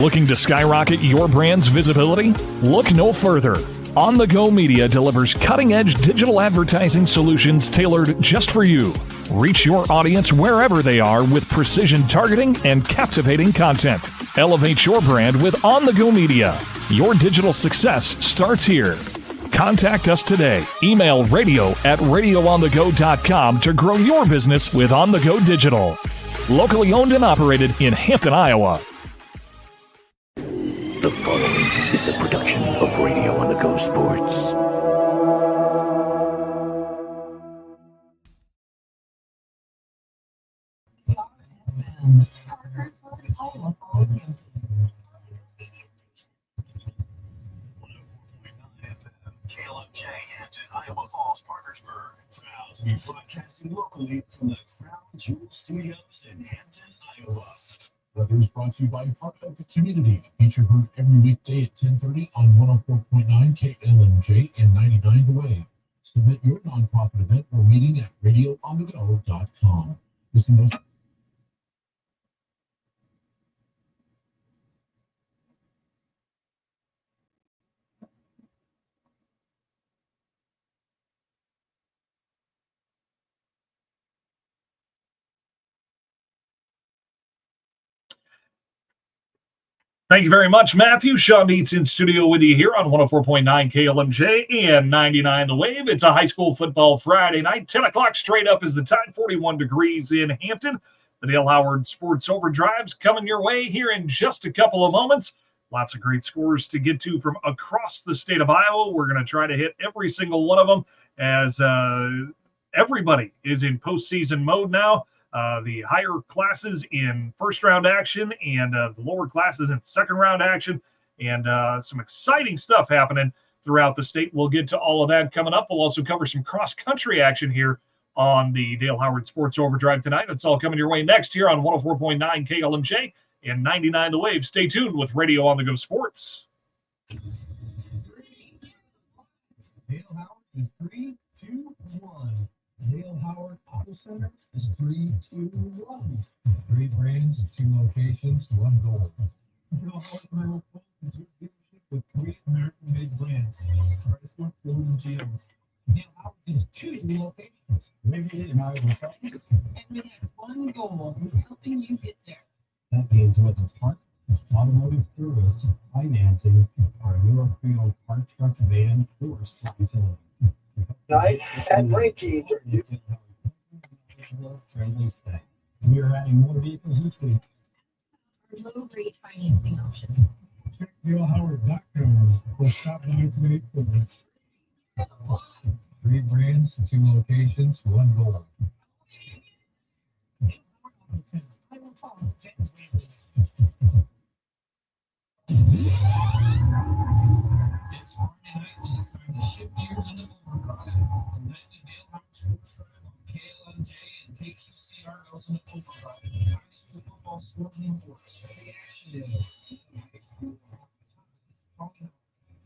Looking to skyrocket your brand's visibility? Look no further. On the Go Media delivers cutting-edge digital advertising solutions tailored just for you. Reach your audience wherever they are with precision targeting and captivating content. Elevate your brand with On the Go Media. Your digital success starts here. Contact us today. Email radio@radioonthego.com to grow your business with On the Go Digital. Locally owned and operated in Hampton, Iowa. The following is a production of Radio on the Go Sports. KLMJ, Hampton, Iowa Falls, Parkersburg, proud to be broadcasting locally from the Crown Jewel Studios in Hampton, Iowa. Weather is brought to you by Part of the Community, a feature heard every weekday at 10:30 on 104.9 KLMJ and 99 The Wave. Submit your nonprofit event or meeting at RadioOnTheGo.com. Listen to Thank you very much, Matthew. Shawn Dietz in studio with you here on 104.9 KLMJ and 99 The Wave. It's a high school football Friday night. 10 o'clock straight up is the time, 41 degrees in Hampton. The Dale Howard Sports Overdrive's coming your way here in just a couple of moments. Lots of great scores to get to from across the state of Iowa. We're going to try to hit every single one of them as everybody is in postseason mode now. The higher classes in first-round action and the lower classes in second-round action, and some exciting stuff happening throughout the state. We'll get to all of that coming up. We'll also cover some cross-country action here on the Dale Howard Sports Overdrive tonight. It's all coming your way next here on 104.9 KLMJ and 99 The Wave. Stay tuned with Radio on the Go Sports. Dale Howard is 3, 2, 1. Dale Howard Auto Center is 3, 2, 1. 3 brands, 2 locations, 1 goal. Dale Howard Auto Center is your dealership with 3 American-made brands. Chrysler, Ford, and GM. Dale Howard is 2 locations. Maybe in Iowa. And we have 1 goal, helping you get there. That means whether parts, automotive service, financing, or your field part truck, van, or small utility. Night at Ranky. We are adding more vehicles this week. Our low-rate financing option. Check DaleHoward.com or stop by today for 3 brands, 2 locations, 1 goal. It's Friday night and it's time to shift gears into Overdrive. The nightly Dale Howard Sports Drive on KLMJ and KQCR goes into Overdrive. High school football scores and reports. The action is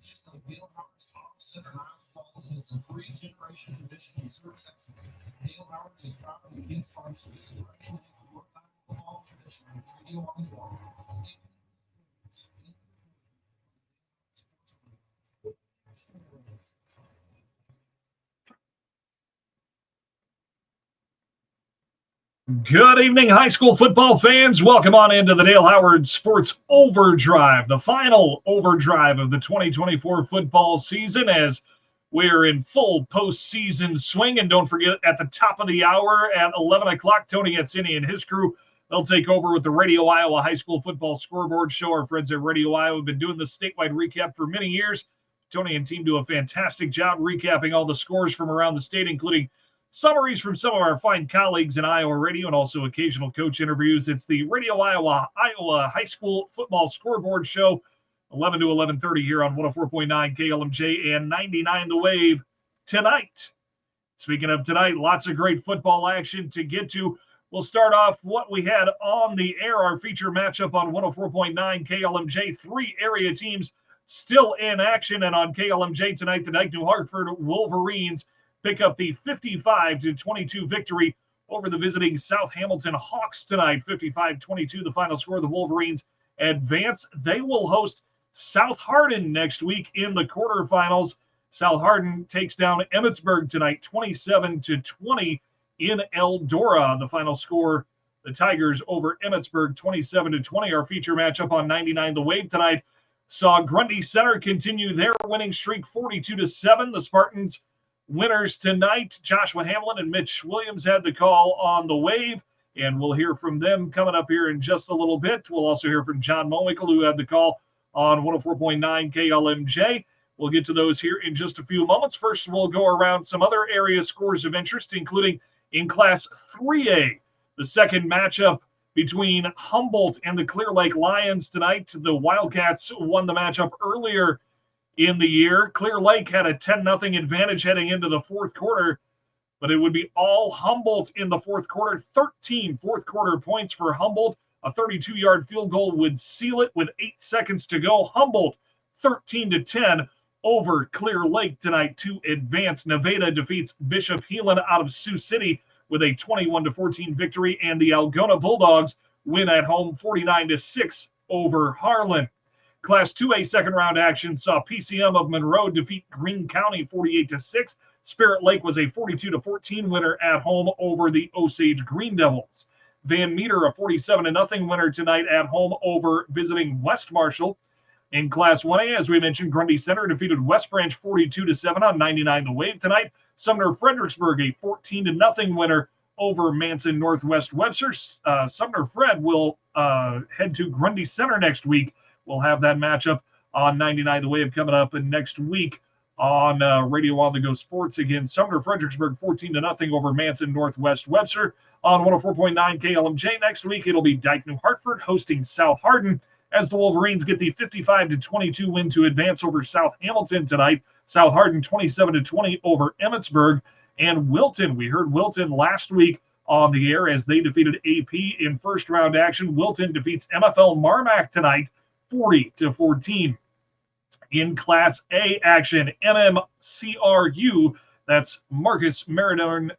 just like Dale Howard's Auto Center in Iowa Falls is a 3-generation tradition of service excellence. Dale Howard is proud of the kids' sponsors. Friday night North Iowa football tradition. Radio on the Go. Good evening, high school football fans. Welcome on into the Dale Howard Sports Overdrive, the final overdrive of the 2024 football season as we're in full postseason swing. And don't forget, at the top of the hour at 11 o'clock, Tony Yatsini and his crew, they'll take over with the Radio Iowa High School Football Scoreboard Show. Our friends at Radio Iowa have been doing this statewide recap for many years. Tony and team do a fantastic job recapping all the scores from around the state, including summaries from some of our fine colleagues in Iowa radio and also occasional coach interviews. It's the Radio Iowa High School Football Scoreboard Show, 11 to 11:30 here on 104.9 KLMJ and 99 The Wave tonight. Speaking of tonight, lots of great football action to get to. We'll start off what we had on the air, our feature matchup on 104.9 KLMJ. 3 area teams still in action, and on KLMJ tonight, the Dyke New Hartford Wolverines pick up the 55-22 victory over the visiting South Hamilton Hawks tonight. 55-22, the final score. The Wolverines advance. They will host South Hardin next week in the quarterfinals. South Hardin takes down Emmitsburg tonight, 27-20 in Eldora. The final score, the Tigers over Emmitsburg, 27-20. Our feature matchup on 99 The Wave tonight saw Grundy Center continue their winning streak, 42-7. The Spartans winners tonight. Joshua Hamlin and Mitch Williams had the call on the Wave, and we'll hear from them coming up here in just a little bit. We'll also hear from John Mowinkle, who had the call on 104.9 KLMJ. We'll get to those here in just a few moments. First, we'll go around some other area scores of interest, including in Class 3A, the second matchup between Humboldt and the Clear Lake Lions tonight. The Wildcats won the matchup earlier in the year. Clear Lake had a 10-0 advantage heading into the fourth quarter, but it would be all Humboldt in the fourth quarter. 13 fourth quarter points for Humboldt. A 32-yard field goal would seal it with 8 seconds to go. Humboldt 13-10 over Clear Lake tonight to advance. Nevada defeats Bishop Heelan out of Sioux City with a 21-14 victory, and the Algona Bulldogs win at home 49-6 over Harlan. Class 2A second round action saw PCM of Monroe defeat Greene County 48-6. Spirit Lake was a 42-14 winner at home over the Osage Green Devils. Van Meter a 47-0 winner tonight at home over visiting West Marshall. In Class 1A, as we mentioned, Grundy Center defeated West Branch 42-7 on 99 The Wave tonight. Sumner Fredericksburg a 14-0 winner over Manson Northwest Webster. Sumner Fred will head to Grundy Center next week. We'll have that matchup on 99 The Wave coming up next week on Radio on the Go Sports. Again, Sumner Fredericksburg 14-0 over Manson Northwest Webster. On 104.9 KLMJ next week, it'll be Dyke New Hartford hosting South Hardin as the Wolverines get the 55-22 win to advance over South Hamilton tonight. South Hardin 27-20 over Emmitsburg. And Wilton, we heard Wilton last week on the air as they defeated AP in first round action. Wilton defeats MFL Marmac tonight 40-14. In Class A action, MMCRU, that's Marcus Meriden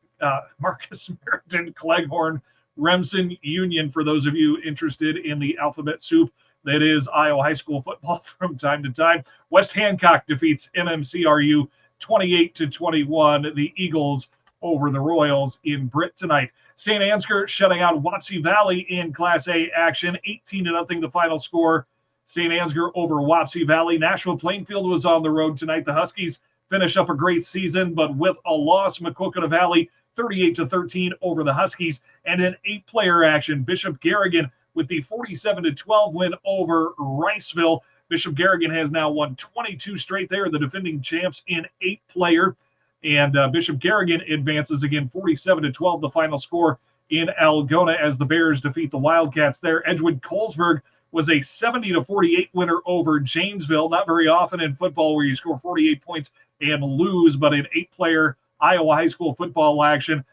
Cleghorn Remsen Union, for those of you interested in the alphabet soup that is Iowa high school football from time to time. West Hancock defeats MMCRU 28-21. The Eagles over the Royals in Britt tonight. St. Ansgar shutting out Wapsie Valley in Class A action, 18-0 the final score. St. Ansgar over Wapsie Valley. Nashua Plainfield was on the road tonight. The Huskies finish up a great season, but with a loss. Maquoketa Valley 38-13 over the Huskies. And in 8-player action, Bishop Garrigan with the 47-12 win over Riceville. Bishop Garrigan has now won 22 straight. They are the defending champs in 8-player. And Bishop Garrigan advances again 47-12, the final score in Algona as the Bears defeat the Wildcats there. Edgewood Colesburg was a 70-48 winner over Janesville. Not very often in football where you score 48 points and lose, but in 8-player Iowa high school football action,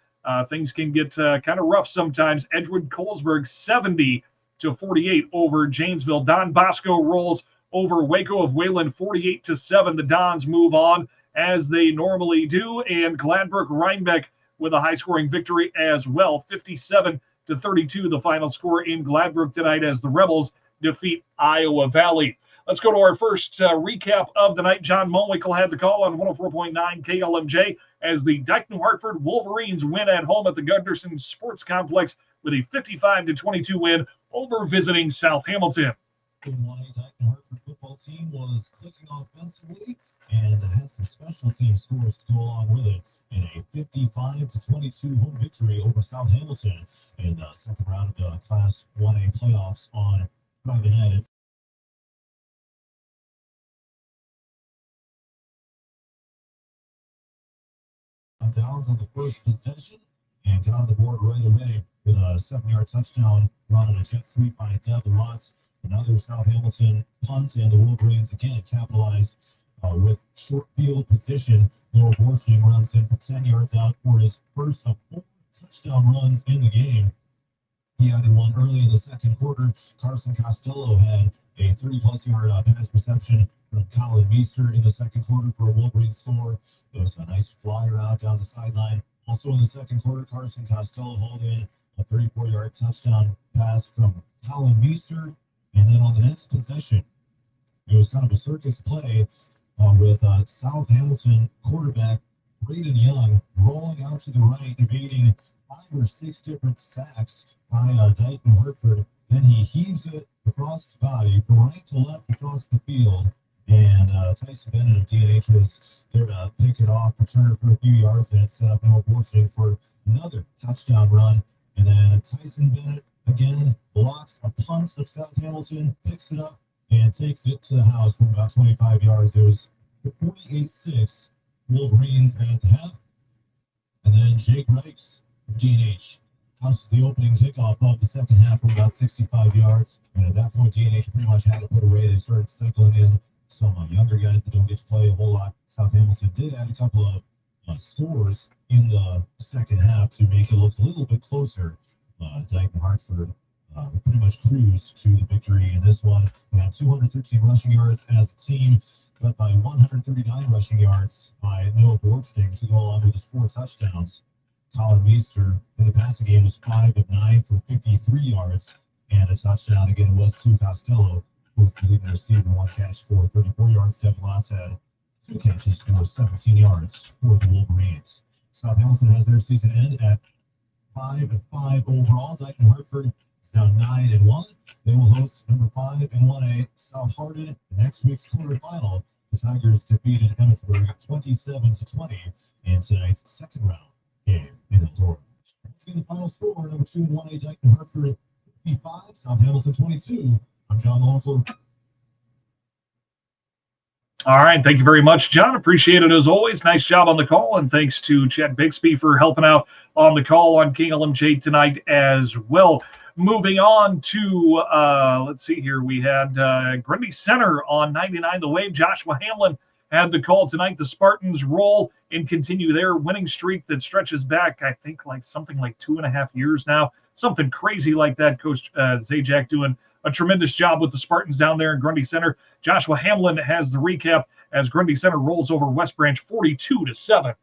things can get kind of rough sometimes. Edgewood Colesburg 70-48 over Janesville. Don Bosco rolls over Waco of Wayland 48-7. The Dons move on as they normally do, and Gladbrook Rhinebeck with a high-scoring victory as well, 57-32 the final score in Gladbrook tonight as the Rebels defeat Iowa Valley. Let's go to our first recap of the night. John Mowinkle had the call on 104.9 KLMJ as the Dyke New Hartford Wolverines win at home at the Gunderson Sports Complex with a 55-22 win over visiting South Hamilton. The Dyke New Hartford football team was clicking offensively and had some special team scores to go along with it in a 55-22 home victory over South Hamilton in the second round of the Class 1A playoffs on Friday night. Downs on the first possession and got on the board right away with a 7-yard touchdown run on a jet sweep by Devin Lotz. Another South Hamilton punt, and the Wolverines again capitalized with short field position. Noah Borshing runs in for 10 yards out for his first of 4 touchdown runs in the game. He added one early in the second quarter. Carson Costello had a 30-plus yard pass reception from Colin Meester in the second quarter for a Wolverine score. It was a nice flyer out down the sideline. Also in the second quarter, Carson Costello hauled in a 34-yard touchdown pass from Colin Meester. And then on the next possession, it was kind of a circus play with South Hamilton quarterback Braden Young rolling out to the right, evading 5 or 6 different sacks by Dighton Hartford. Then he heaves it across his body from right to left across the field. And Tyson Bennett of D&H was there to pick it off, return it for a few yards, and it set up Noah Borching for another touchdown run. And then Tyson Bennett again blocks a punt of South Hamilton, picks it up, and takes it to the house from about 25 yards. There was 48-6 Wolverines at the half. And then Jake Reichs of D&H houses the opening kickoff of the second half from about 65 yards. And at that point, D&H pretty much had to put away. They started cycling in some younger guys that don't get to play a whole lot. South Hamilton did add a couple of scores in the second half to make it look a little bit closer. Dighton Hartford pretty much cruised to the victory in this one. We had 213 rushing yards as a team, led by 139 rushing yards by Noah Borching to go along with his 4 touchdowns. Colin Meester in the passing game was 5 of 9 for 53 yards and a touchdown. Again, it was to Costello, who was the leading receiver, 1 catch for 34 yards. Devin Lotz had 2 catches for 17 yards for the Wolverines. South Hamilton has their season end at 5-5 overall. Dighton Hartford is now 9-1. They will host number 5 in 1A South Hardin next week's quarterfinal. The Tigers defeated Emmetsburg 27-20 in tonight's second round game in Eldora. Let's get the final score. Number 2 in 1A Dighton Hartford 55, South Hamilton 22. I'm John Lawrence. All right. Thank you very much, John. Appreciate it as always. Nice job on the call. And thanks to Chet Bixby for helping out on the call on KLMJ tonight as well. Moving on to, let's see here. We had Grundy Center on 99 The Wave. Joshua Hamlin had the call tonight. The Spartans roll and continue their winning streak that stretches back, I think, like something like 2.5 years now. Something crazy like that. Coach Zajac doing a tremendous job with the Spartans down there in Grundy Center. Joshua Hamlin has the recap as Grundy Center rolls over West Branch 42-7.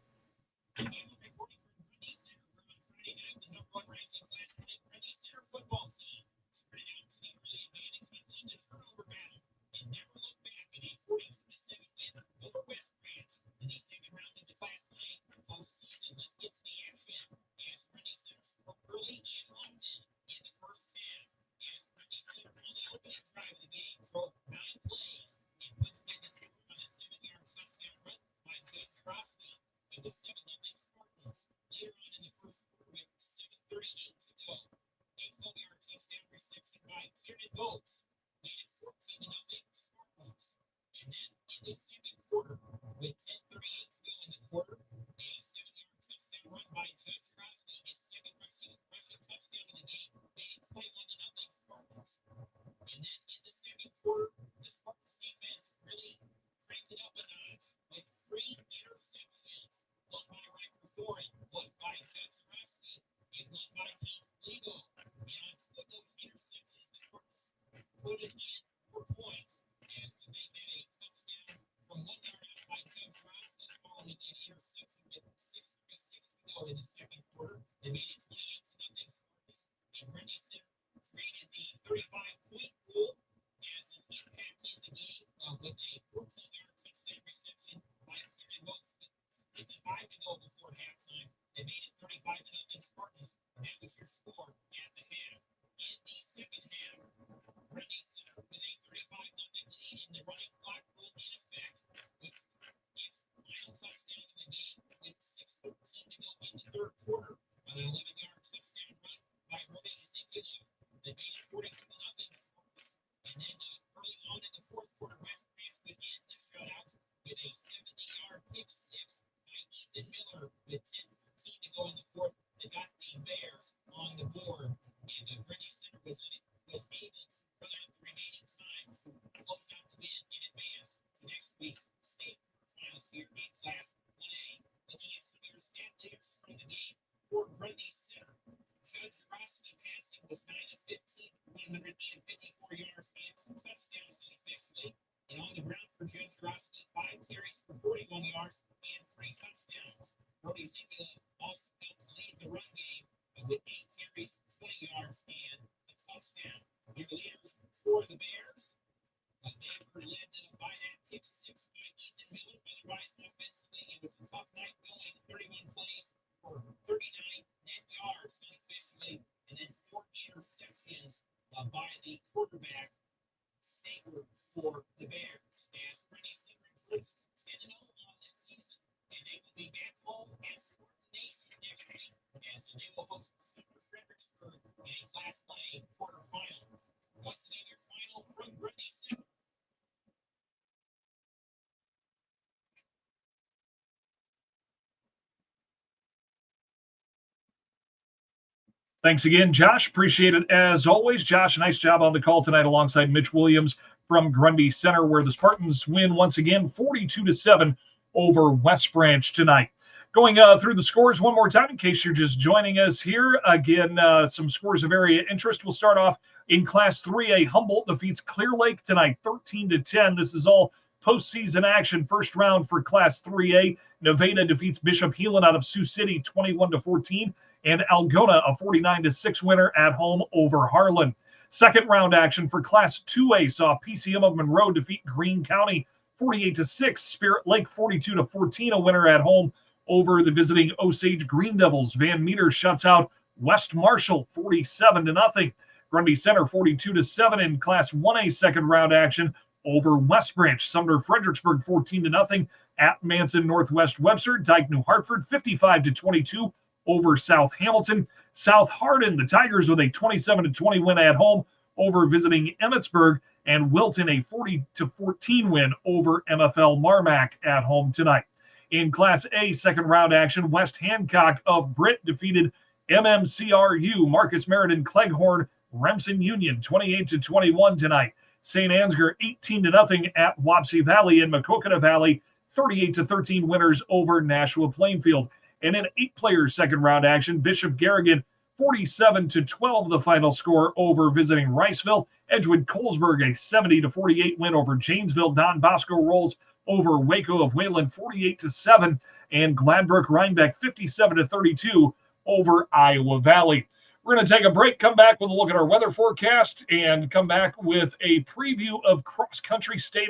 Thanks again, Josh. Appreciate it as always. Josh, nice job on the call tonight alongside Mitch Williams from Grundy Center, where the Spartans win once again 42-7 over West Branch tonight. Going through the scores one more time in case you're just joining us here. Again, some scores of area interest. We'll start off in Class 3A. Humboldt defeats Clear Lake tonight 13-10. This is all postseason action. First round for Class 3A. Nevada defeats Bishop Heelan out of Sioux City 21-14. And Algona, a 49-6 winner at home over Harlan. Second round action for Class 2A saw PCM of Monroe defeat Greene County 48-6. Spirit Lake 42-14, a winner at home over the visiting Osage Green Devils. Van Meter shuts out West Marshall 47-0. Grundy Center 42-7 in Class 1A second round action over West Branch. Sumner Fredericksburg 14-0 at Manson Northwest Webster. Dyke New Hartford 55-22 over South Hamilton. South Hardin, the Tigers with a 27-20 win at home over visiting Emmetsburg, and Wilton a 40-14 win over MFL Marmac at home tonight. In Class A second round action, West Hancock of Britt defeated MMCRU, Marcus Meriden Cleghorn, Remsen Union 28-21 tonight. St. Ansgar 18-0 at Wapsie Valley, and Maquoketa Valley 38-13 winners over Nashua Plainfield. And in 8-player second round action, Bishop Garrigan 47-12 the final score over visiting Riceville. Edgewood Colesburg a 70-48 win over Janesville. Don Bosco rolls over Waco of Wayland 48-7, and Gladbrook Rhinebeck 57-32 over Iowa Valley. We're going to take a break, come back with a look at our weather forecast, and come back with a preview of cross-country state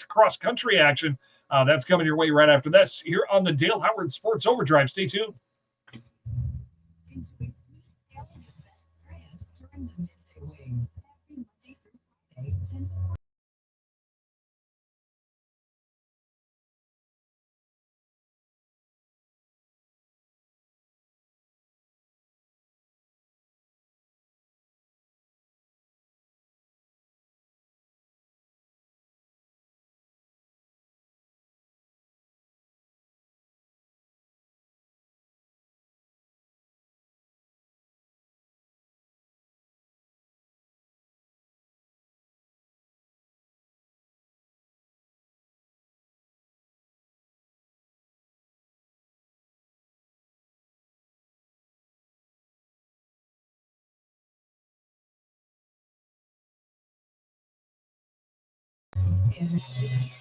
cross-country action. That's coming your way right after this here on the Dale Howard Sports Overdrive. Stay tuned.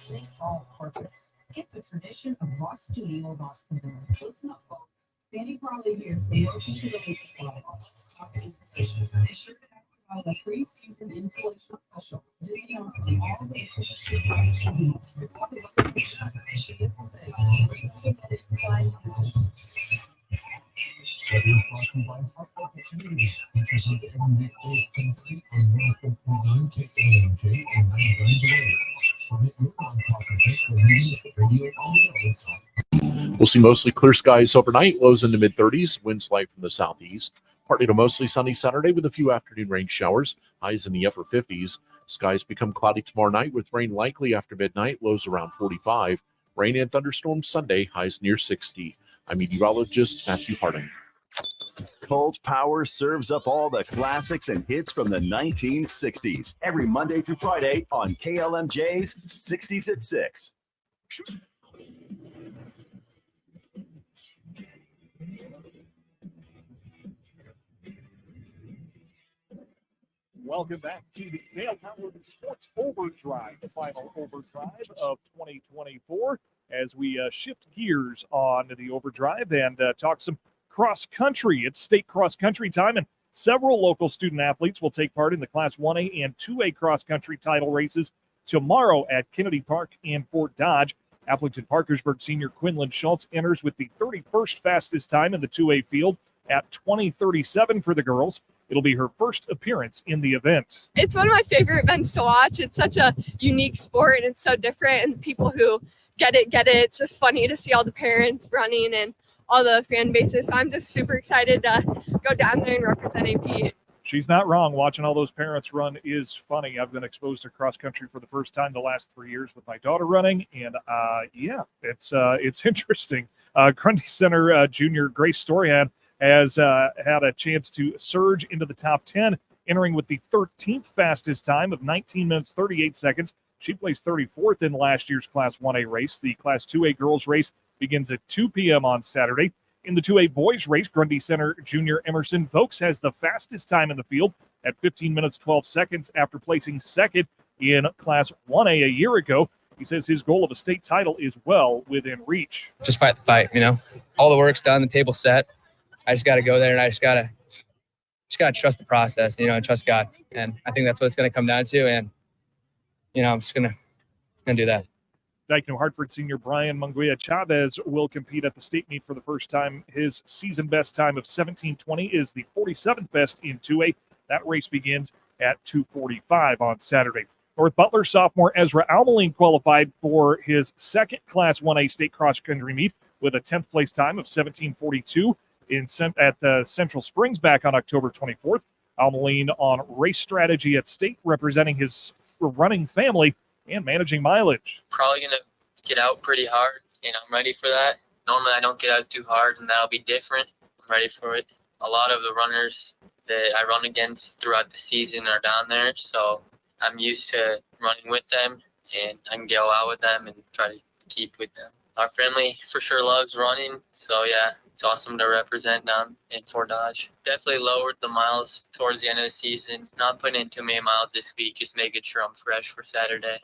Think all portraits. Get the tradition of Ross Studio Ross Pavilion. Listen up, folks. Sandy Crowley here is the motion to release a lot of Let's talk installations. Be sure to ask about a pre-season installation special. Discounts on all the installation projects. Let's talk about the installation. Weather brought to you by Hustle Community. Features on every weekday at 10:30 on 104.9 KLMJ and 99 below. Submit your non-profit pick for reading at RadioOnTheGo. We'll see mostly clear skies overnight, lows in the mid-30s, winds light from the southeast. Partly to mostly sunny Saturday with a few afternoon rain showers, highs in the upper 50s. Skies become cloudy tomorrow night with rain likely after midnight, lows around 45. Rain and thunderstorms Sunday, highs near 60. I'm meteorologist Matthew Harding. Colt Power serves up all the classics and hits from the 1960s every Monday through Friday on KLMJ's 60s at 6. Welcome back to the Dale Howard Sports Overdrive, the final overdrive of 2024, as we shift gears on to the overdrive and talk some cross country. It's state cross country time, and several local student athletes will take part in the Class 1A and 2A cross country title races tomorrow at Kennedy Park in Fort Dodge. Appleton-Parkersburg senior Quinlan Schultz enters with the 31st fastest time in the 2A field at 20:37 for the girls. It'll be her first appearance in the event. It's one of my favorite events to watch. It's such a unique sport, and it's so different, and people who get it. It's just funny to see all the parents running and all the fan bases. So I'm just super excited to go down there and represent AP. She's not wrong. Watching all those parents run is funny. I've been exposed to cross country for the first time the last 3 years with my daughter running, and it's interesting. Grundy Center junior Grace Storian has had a chance to surge into the top 10, entering with the 13th fastest time of 19 minutes 38 seconds. She placed 34th in last year's Class 1A race. The Class 2A girls race begins at 2 p.m. on Saturday. In the 2A boys race, Grundy Center junior Emerson Vokes has the fastest time in the field at 15 minutes 12 seconds after placing second in Class 1A a year ago. He says his goal of a state title is well within reach. Just fight the fight, All the work's done, the table's set. I just got to go there, and I just got to trust the process, and trust God. And I think that's what it's going to come down to. And, I'm just going to do that. Dyke New Hartford senior Brian Munguia Chavez will compete at the state meet for the first time. His season best time of 17:20 is the 47th best in 2A. That race begins at 2:45 on Saturday. North Butler sophomore Ezra Almeline qualified for his second Class 1A state cross-country meet with a 10th place time of 17:42 at Central Springs back on October 24th. Almeline on race strategy at state, representing his running family and managing mileage. Probably going to get out pretty hard, and I'm ready for that. Normally I don't get out too hard, and that'll be different. I'm ready for it. A lot of the runners that I run against throughout the season are down there, so I'm used to running with them, and I can go out with them and try to keep with them. Our family for sure loves running, so yeah, it's awesome to represent down in Fort Dodge. Definitely lowered the miles towards the end of the season. Not putting in too many miles this week, just making sure I'm fresh for Saturday.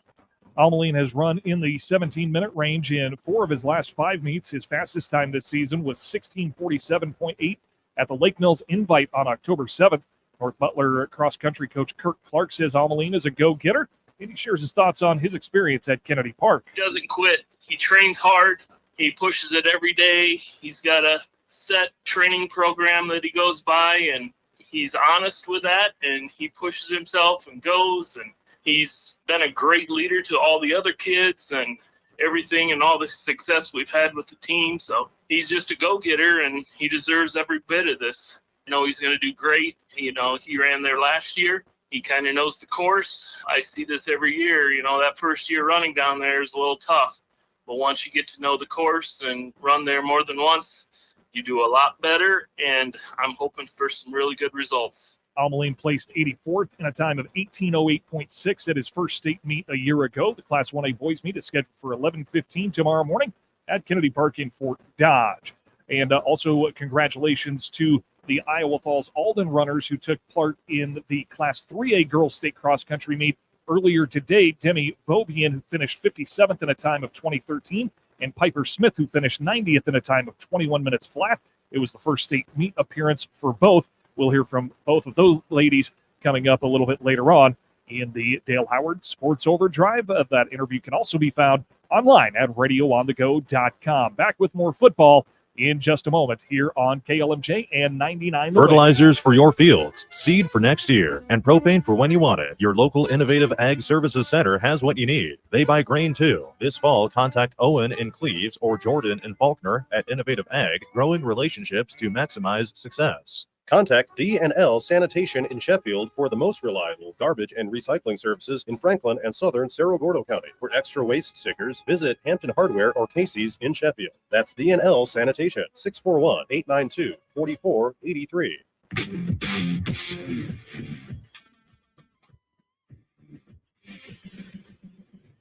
Almeline has run in the 17-minute range in 4 of his last 5 meets. His fastest time this season was 16:47.8 at the Lake Mills Invite on October 7th. North Butler cross-country coach Kirk Clark says Almeline is a go-getter, and he shares his thoughts on his experience at Kennedy Park. He doesn't quit. He trains hard. He pushes it every day. He's got a set training program that he goes by, and he's honest with that, and he pushes himself and goes, and he's been a great leader to all the other kids and everything and all the success we've had with the team. So he's just a go-getter, and he deserves every bit of this. He's going to do great. He ran there last year. He kind of knows the course. I see this every year. That first year running down there is a little tough. But once you get to know the course and run there more than once, you do a lot better, and I'm hoping for some really good results. Almeline placed 84th in a time of 18:08.6 at his first state meet a year ago. The Class 1A boys meet is scheduled for 11:15 tomorrow morning at Kennedy Park in Fort Dodge. And also congratulations to the Iowa Falls Alden runners who took part in the Class 3A girls state cross-country meet earlier today. Demi Bobian, who finished 57th in a time of 20:13, and Piper Smith, who finished 90th in a time of 21 minutes flat. It was the first state meet appearance for both. We'll hear from both of those ladies coming up a little bit later on in the Dale Howard Sports Overdrive. That interview can also be found online at RadioOnTheGo.com. Back with more football in just a moment here on KLMJ and 99. Fertilizers for your fields, seed for next year, and propane for when you want it. Your local Innovative Ag Services Center has what you need. They buy grain too. This fall, contact Owen in Cleves or Jordan in Faulkner at Innovative Ag, growing relationships to maximize success. Contact D&L Sanitation in Sheffield for the most reliable garbage and recycling services in Franklin and southern Cerro Gordo County. For extra waste stickers, visit Hampton Hardware or Casey's in Sheffield. That's D&L Sanitation, 641-892-4483.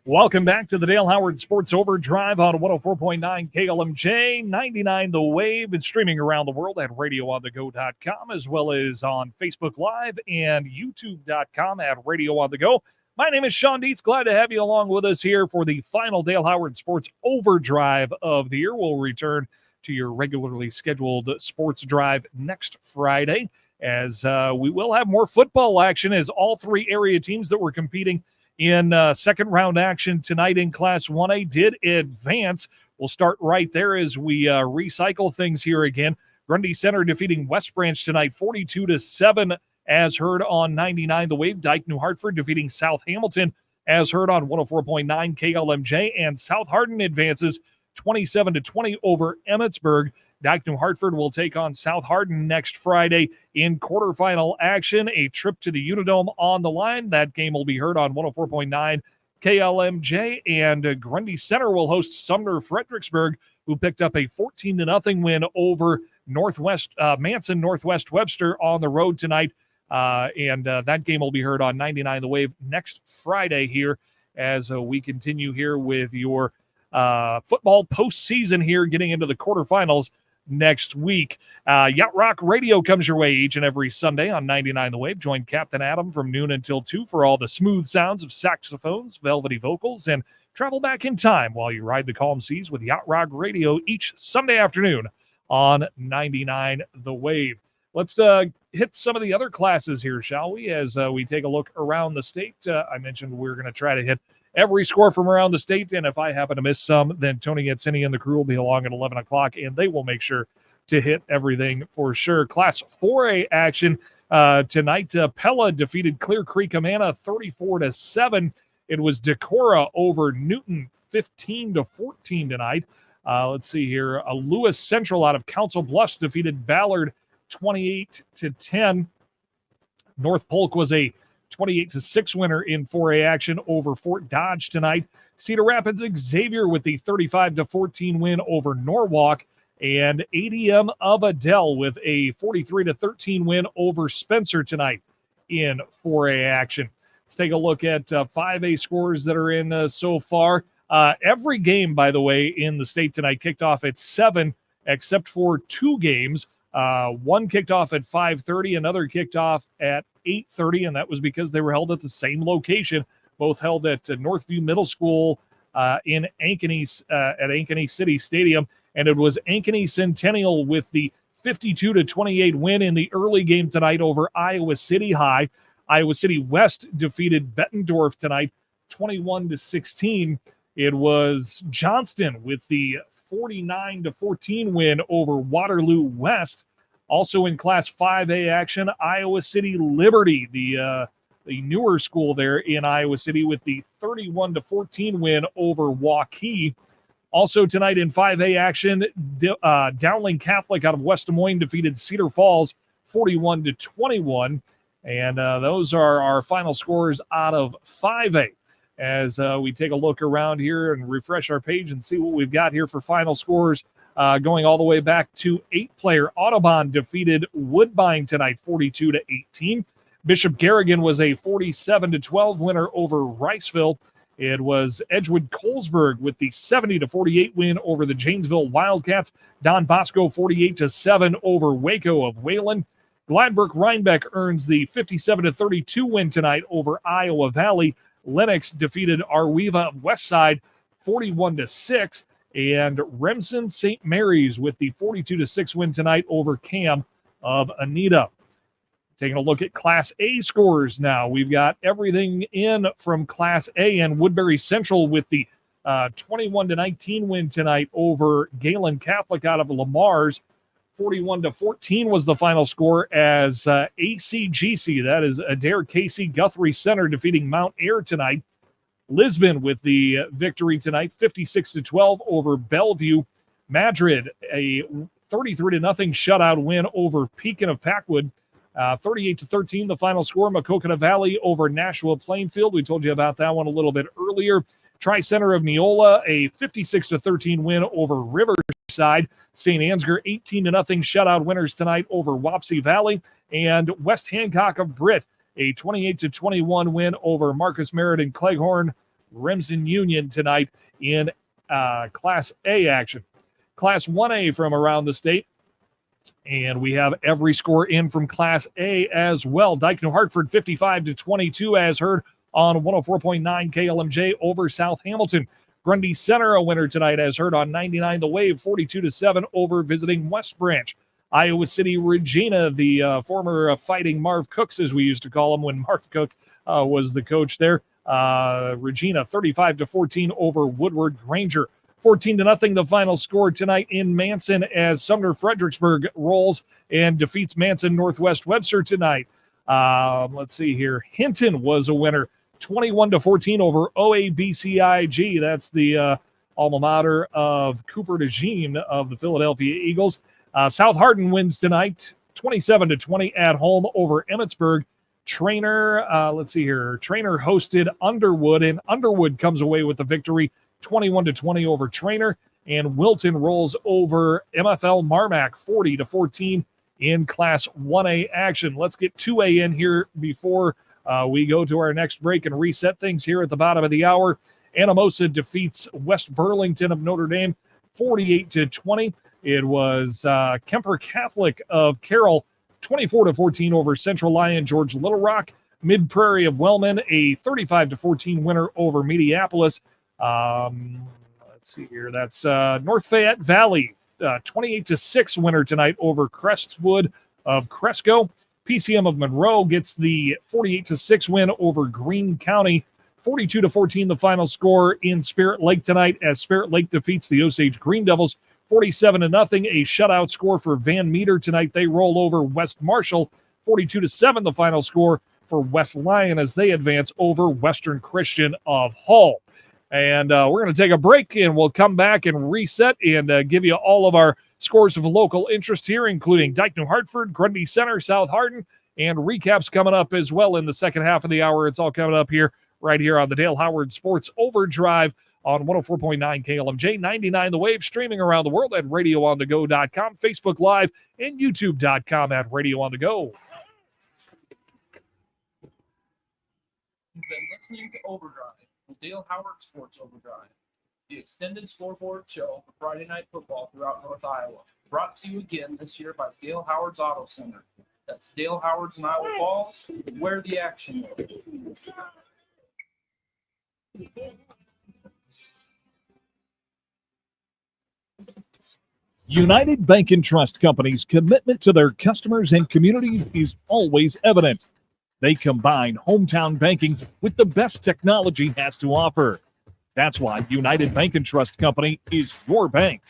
Welcome back to the Dale Howard Sports Overdrive on 104.9 KLMJ, 99 The Wave, and streaming around the world at RadioOnTheGo.com, as well as on Facebook Live and YouTube.com at RadioOnTheGo. My name is Shawn Dietz. Glad to have you along with us here for the final Dale Howard Sports Overdrive of the year. We'll return to your regularly scheduled sports drive next Friday, as we will have more football action, as all 3 area teams that were competing in second round action tonight in Class 1A did advance. We'll start right there as we recycle things here again. Grundy Center defeating West Branch tonight 42-7 as heard on 99 The Wave. Dyke New Hartford defeating South Hamilton as heard on 104.9 KLMJ. And South Hardin advances 27-20 over Emmetsburg. Dyke New Hartford will take on South Hardin next Friday in quarterfinal action. A trip to the Unidome on the line. That game will be heard on 104.9 KLMJ. And Grundy Center will host Sumner Fredericksburg, who picked up a 14-0 win over Manson Northwest Webster on the road tonight. And that game will be heard on 99 The Wave next Friday here as we continue here with your football postseason here, getting into the quarterfinals next week. Yacht Rock Radio comes your way each and every Sunday on 99 The Wave. Join Captain Adam from noon until 2 for all the smooth sounds of saxophones, velvety vocals, and travel back in time while you ride the calm seas with Yacht Rock Radio each Sunday afternoon on 99 The Wave. Let's hit some of the other classes here, shall we, as we take a look around the state. I mentioned we're going to try to hit every score from around the state, and if I happen to miss some, then Tony Yatsini and the crew will be along at 11 o'clock, and they will make sure to hit everything for sure. Class 4A action tonight. Pella defeated Clear Creek Amana 34-7. It was Decorah over Newton 15-14 tonight. Let's see here. Lewis Central out of Council Bluffs defeated Ballard 28-10. North Polk was a 28-6 winner in 4A action over Fort Dodge tonight. Cedar Rapids Xavier with the 35-14 win over Norwalk, and ADM of Adele with a 43-13 win over Spencer tonight in 4A action. Let's take a look at 5A scores that are in so far. Every game, by the way, in the state tonight kicked off at 7, except for 2 games. One kicked off at 5:30, another kicked off at 8:30, and that was because they were held at the same location, both held at Northview Middle School in Ankeny at Ankeny City Stadium, and it was Ankeny Centennial with the 52-28 win in the early game tonight over Iowa City High. Iowa City West defeated Bettendorf tonight 21-16. It was Johnston with the 49-14 win over Waterloo West. Also in Class 5A action, Iowa City Liberty, the newer school there in Iowa City, with the 31-14 win over Waukee. Also tonight in 5A action, Dowling Catholic out of West Des Moines defeated Cedar Falls 41-21. And those are our final scores out of 5A. As we take a look around here and refresh our page and see what we've got here for final scores, going all the way back to 8-player. Audubon defeated Woodbine tonight 42-18. Bishop Garrigan was a 47-12 winner over Riceville. It was Edgewood Colesburg with the 70-48 win over the Janesville Wildcats. Don Bosco 48-7 over Waco of Wayland. Gladbrook Rhinebeck earns the 57-32 win tonight over Iowa Valley. Lennox defeated Arweva of Westside 41-6, and Remsen St. Mary's with the 42-6 win tonight over Cam of Anita. Taking a look at Class A scores now. We've got everything in from Class A, and Woodbury Central with the 21-19 win tonight over Galen Catholic out of Lamar's. 41-14 was the final score as ACGC, that is Adair Casey Guthrie Center, defeating Mount Ayr tonight. Lisbon with the victory tonight, 56-12 over Bellevue. Madrid, a 33-0 shutout win over Pekin of Packwood. 38-13, the final score. Maquoketa Valley over Nashua Plainfield. We told you about that one a little bit earlier. Tri-Center of Neola, a 56-13 win over Riverside. St. Ansgar, 18-0 shutout winners tonight over Wapsie Valley. And West Hancock of Britt, a 28-21 win over Marcus Merritt and Cleghorn Remsen Union tonight in Class A action. Class 1A from around the state. And we have every score in from Class A as well. Dyke New Hartford 55-22 as heard on 104.9 KLMJ over South Hamilton. Grundy Center a winner tonight as heard on 99 The Wave 42-7 over visiting West Branch. Iowa City Regina, the former Fighting Marv Cooks, as we used to call him when Marv Cook was the coach there. Regina 35-14 over Woodward Granger. 14-0 the final score tonight in Manson as Sumner Fredericksburg rolls and defeats Manson Northwest Webster tonight. Let's see here. Hinton was a winner, 21-14 over OABCIG. That's the alma mater of Cooper DeJean of the Philadelphia Eagles. South Hardin wins tonight, 27-20 at home over Emmitsburg. Trainer hosted Underwood, and Underwood comes away with the victory, 21-20 over Trainer. And Wilton rolls over MFL Marmac, 40-14 in Class 1A action. Let's get 2A in here before we go to our next break and reset things here at the bottom of the hour. Anamosa defeats West Burlington of Notre Dame 48-20. It was Kemper Catholic of Carroll 24-14 over Central Lyon George Little Rock. Mid Prairie of Wellman a 35-14 winner over Mediapolis. Let's see here. That's North Fayette Valley 28-6 winner tonight over Crestwood of Cresco. PCM of Monroe gets the 48-6 win over Greene County. 42-14 the final score in Spirit Lake tonight as Spirit Lake defeats the Osage Green Devils 47-0. A shutout score for Van Meter tonight. They roll over West Marshall 42-7 the final score for West Lyon as they advance over Western Christian of Hull. And we're going to take a break, and we'll come back and reset and give you all of our scores of local interest here, including Dyke New Hartford, Grundy Center, South Hardin, and recaps coming up as well in the second half of the hour. It's all coming up here, right here on the Dale Howard Sports Overdrive on 104.9 KLMJ, 99 The Wave, streaming around the world at RadioOnTheGo.com, Facebook Live, and YouTube.com at RadioOnTheGo. You've been listening to Overdrive, the Dale Howard Sports Overdrive, the extended scoreboard show for Friday night football throughout North Iowa. Brought to you again this year by Dale Howard's Auto Center. That's Dale Howard's in Iowa Falls, where the action is. United Bank and Trust Company's commitment to their customers and communities is always evident. They combine hometown banking with the best technology has to offer. That's why United Bank and Trust Company is your bank.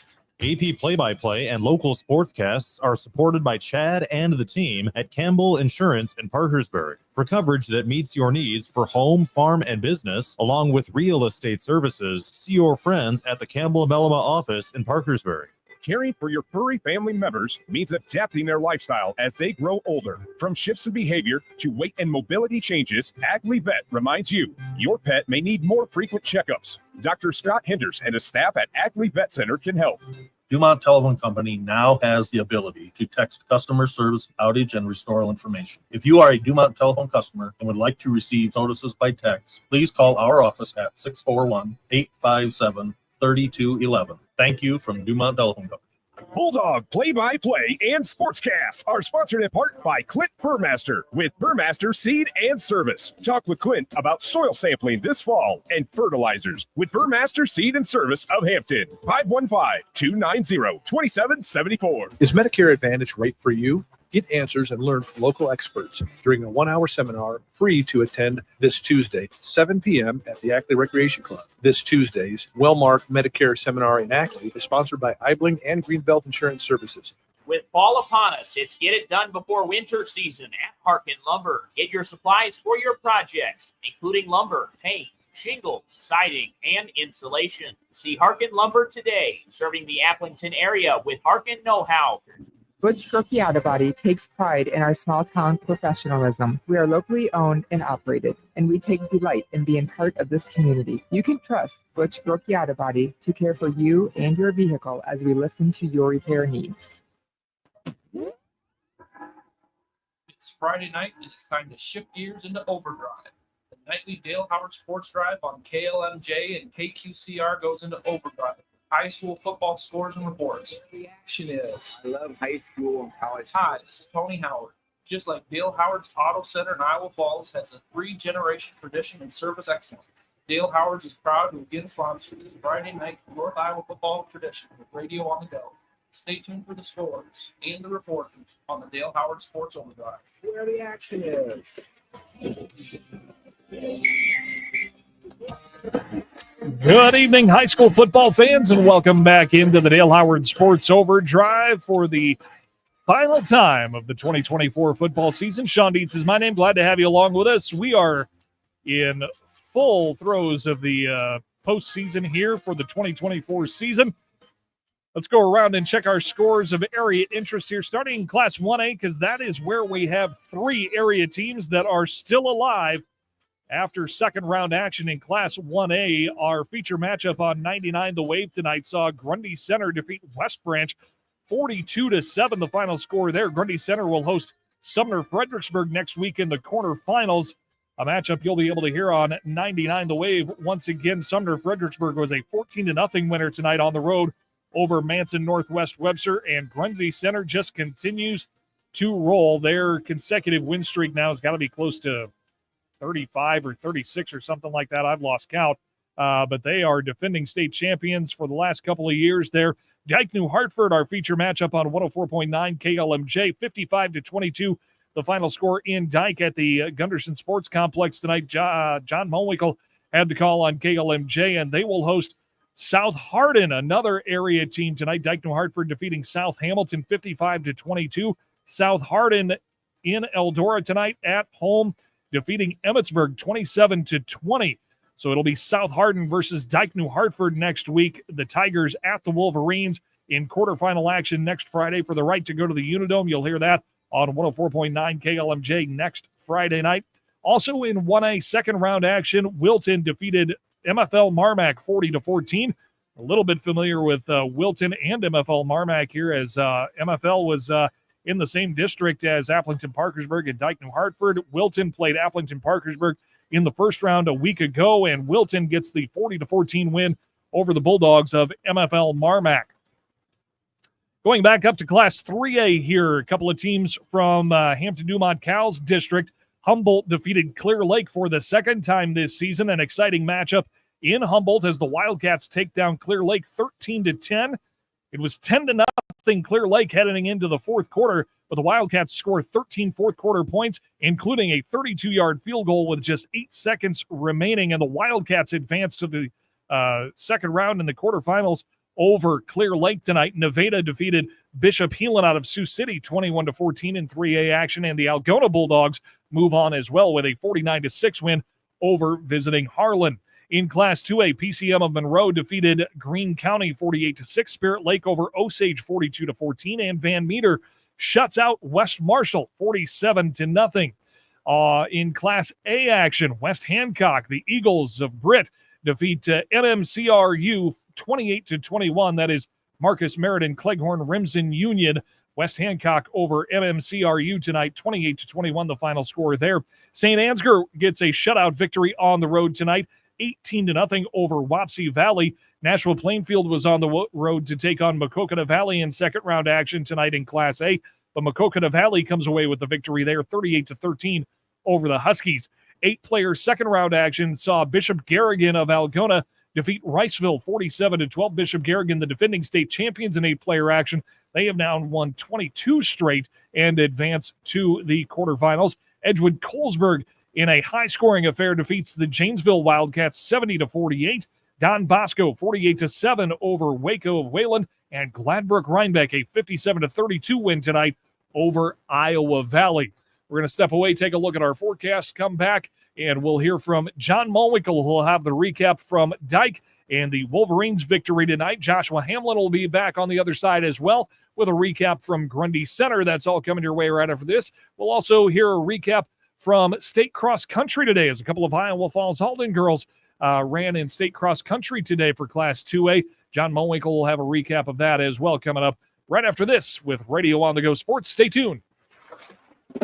AP play-by-play and local sportscasts are supported by Chad and the team at Campbell Insurance in Parkersburg for coverage that meets your needs for home, farm, and business, along with real estate services. See your friends at the Campbell Belima office in Parkersburg. Caring for your furry family members means adapting their lifestyle as they grow older. From shifts in behavior to weight and mobility changes, Ackley Vet reminds you your pet may need more frequent checkups. Dr. Scott Henders and his staff at Ackley Vet Center can help. Dumont Telephone Company now has the ability to text customer service outage and restore information. If you are a Dumont Telephone customer and would like to receive notices by text, please call our office at 641-857-3211. Thank you from Dumont Telephone Company. Bulldog play-by-play and sportscasts are sponsored in part by Clint Burmaster with Burmaster Seed and Service. Talk with Clint about soil sampling this fall and fertilizers with Burmaster Seed and Service of Hampton. 515-290-2774. Is Medicare Advantage right for you? Get answers and learn from local experts during a 1-hour seminar free to attend this Tuesday, 7 p.m. at the Ackley Recreation Club. This Tuesday's well-marked Medicare seminar in Ackley is sponsored by Eibling and Greenbelt Insurance Services. With fall upon us, it's get it done before winter season at Harkin Lumber. Get your supplies for your projects, including lumber, paint, shingles, siding, and insulation. See Harkin Lumber today, serving the Applington area with Harkin know-how. Butch Brookie Auto Body takes pride in our small town professionalism. We are locally owned and operated, and we take delight in being part of this community. You can trust Butch Brookie Auto Body to care for you and your vehicle as we listen to your repair needs. It's Friday night, and it's time to shift gears into Overdrive. The nightly Dale Howard Sports Drive on KLMJ and KQCR goes into Overdrive. High school football scores and reports. The action is. I love high school and college. Hi, this is Tony Howard. Just like Dale Howard's Auto Center in Iowa Falls has a 3-generation tradition in service excellence, Dale Howard's is proud to again sponsor the Friday night North Iowa football tradition with Radio on the Go. Stay tuned for the scores and the reporters on the Dale Howard Sports Overdrive, where the action is. Good evening, high school football fans, and welcome back into the Dale Howard Sports Overdrive for the final time of the 2024 football season. Shawn Dietz is my name. Glad to have you along with us. We are in full throes of the postseason here for the 2024 season. Let's go around and check our scores of area interest here, starting in Class 1A, because that is where we have 3 area teams that are still alive after second-round action in Class 1A. Our feature matchup on 99 The Wave tonight saw Grundy Center defeat West Branch 42-7, the final score there. Grundy Center will host Sumner Fredericksburg next week in the quarterfinals, a matchup you'll be able to hear on 99 The Wave. Once again, Sumner Fredericksburg was a 14-0 winner tonight on the road over Manson Northwest Webster, and Grundy Center just continues to roll. Their consecutive win streak now has got to be close to 35 or 36 or something like that. I've lost count, but they are defending state champions for the last couple of years there. Dike New Hartford, our feature matchup on 104.9 KLMJ, 55-22, the final score in Dike at the Gunderson Sports Complex tonight. John Mulwinkle had the call on KLMJ, and they will host South Hardin, another area team tonight. Dike New Hartford defeating South Hamilton 55-22. South Hardin in Eldora tonight at home, defeating Emmetsburg 27-20. So it'll be South Hardin versus Dike New Hartford next week. The Tigers at the Wolverines in quarterfinal action next Friday for the right to go to the Unidome. You'll hear that on 104.9 KLMJ next Friday night. Also in 1A second-round action, Wilton defeated MFL Marmac 40-14. A little bit familiar with Wilton and MFL Marmac here, as MFL was in the same district as Applington Parkersburg and Dike New Hartford. Wilton played Applington Parkersburg in the first round a week ago, and Wilton gets the 40-14 win over the Bulldogs of MFL Marmac. Going back up to Class 3A here, a couple of teams from Hampton-Dumont Cowles District. Humboldt defeated Clear Lake for the second time this season. An exciting matchup in Humboldt as the Wildcats take down Clear Lake 13-10. It was 10-0 Clear Lake heading into the fourth quarter, but the Wildcats scored 13 fourth-quarter points, including a 32-yard field goal with just 8 seconds remaining, and the Wildcats advanced to the second round in the quarterfinals over Clear Lake tonight. Nevada defeated Bishop Heelan out of Sioux City 21-14 in 3A action, and the Algona Bulldogs move on as well with a 49-6 win over visiting Harlan. In Class 2A, PCM of Monroe defeated Greene County 48-6, Spirit Lake over Osage 42-14, and Van Meter shuts out West Marshall 47-0. In Class A action, West Hancock, the Eagles of Britt, defeat MMCRU 28-21. That is Marcus Meriden, Cleghorn, Remsen Union. West Hancock over MMCRU tonight, 28-21, the final score there. St. Ansgar gets a shutout victory on the road tonight, 18-0 over Wapsie Valley. Nashville Plainfield was on the road to take on Maquoketa Valley in second-round action tonight in Class A, but Maquoketa Valley comes away with the victory there, 38-13 over the Huskies. 8-player second-round action saw Bishop Garrigan of Algona defeat Riceville 47-12. Bishop Garrigan, the defending state champions in 8-player action. They have now won 22 straight and advance to the quarterfinals. Edgewood Colesburg, in a high-scoring affair, defeats the Janesville Wildcats 70-48. Don Bosco 48-7 over Waco of Wayland, and Gladbrook Rhinebeck a 57-32 win tonight over Iowa Valley. We're going to step away, take a look at our forecast, come back, and we'll hear from John Mulwinkle, who'll have the recap from Dike and the Wolverines' victory tonight. Joshua Hamlin will be back on the other side as well with a recap from Grundy Center. That's all coming your way right after this. We'll also hear a recap from state cross country today, as a couple of Iowa Falls Halton girls ran in state cross country today for Class 2A. John Mulwinkle will have a recap of that as well coming up right after this with Radio on the Go Sports. Stay tuned.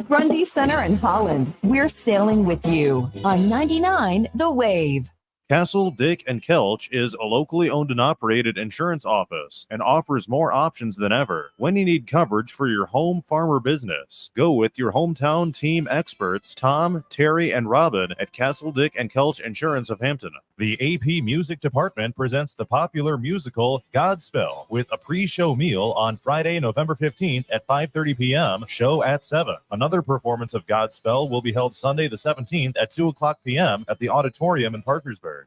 Grundy Center in Holland. We're sailing with you on 99 The Wave. Castle, Dick, and Kelch is a locally owned and operated insurance office and offers more options than ever. When you need coverage for your home, farm, or business, go with your hometown team experts, Tom, Terry, and Robin at Castle, Dick, and Kelch Insurance of Hampton. The AP Music Department presents the popular musical Godspell with a pre-show meal on Friday, November 15th at 5:30 p.m., show at 7. Another performance of Godspell will be held Sunday the 17th at 2 o'clock p.m. at the Auditorium in Parkersburg.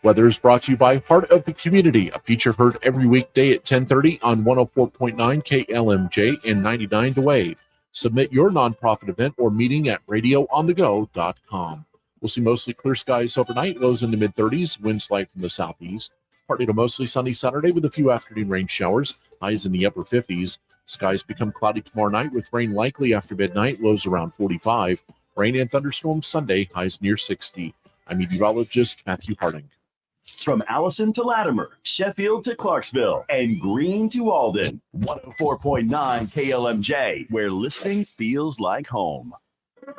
Weather is brought to you by Heart of the Community, a feature heard every weekday at 10:30 on 104.9 KLMJ and 99 The Wave. Submit your nonprofit event or meeting at RadioOnTheGo.com. We'll see mostly clear skies overnight, lows in the mid-30s, winds light from the southeast. Partly to mostly sunny Saturday with a few afternoon rain showers, highs in the upper 50s. Skies become cloudy tomorrow night with rain likely after midnight, lows around 45. Rain and thunderstorms Sunday, highs near 60. I'm meteorologist Matthew Harding. From Allison to Latimer, Sheffield to Clarksville, and Greene to Alden. 104.9 KLMJ, where listening feels like home. The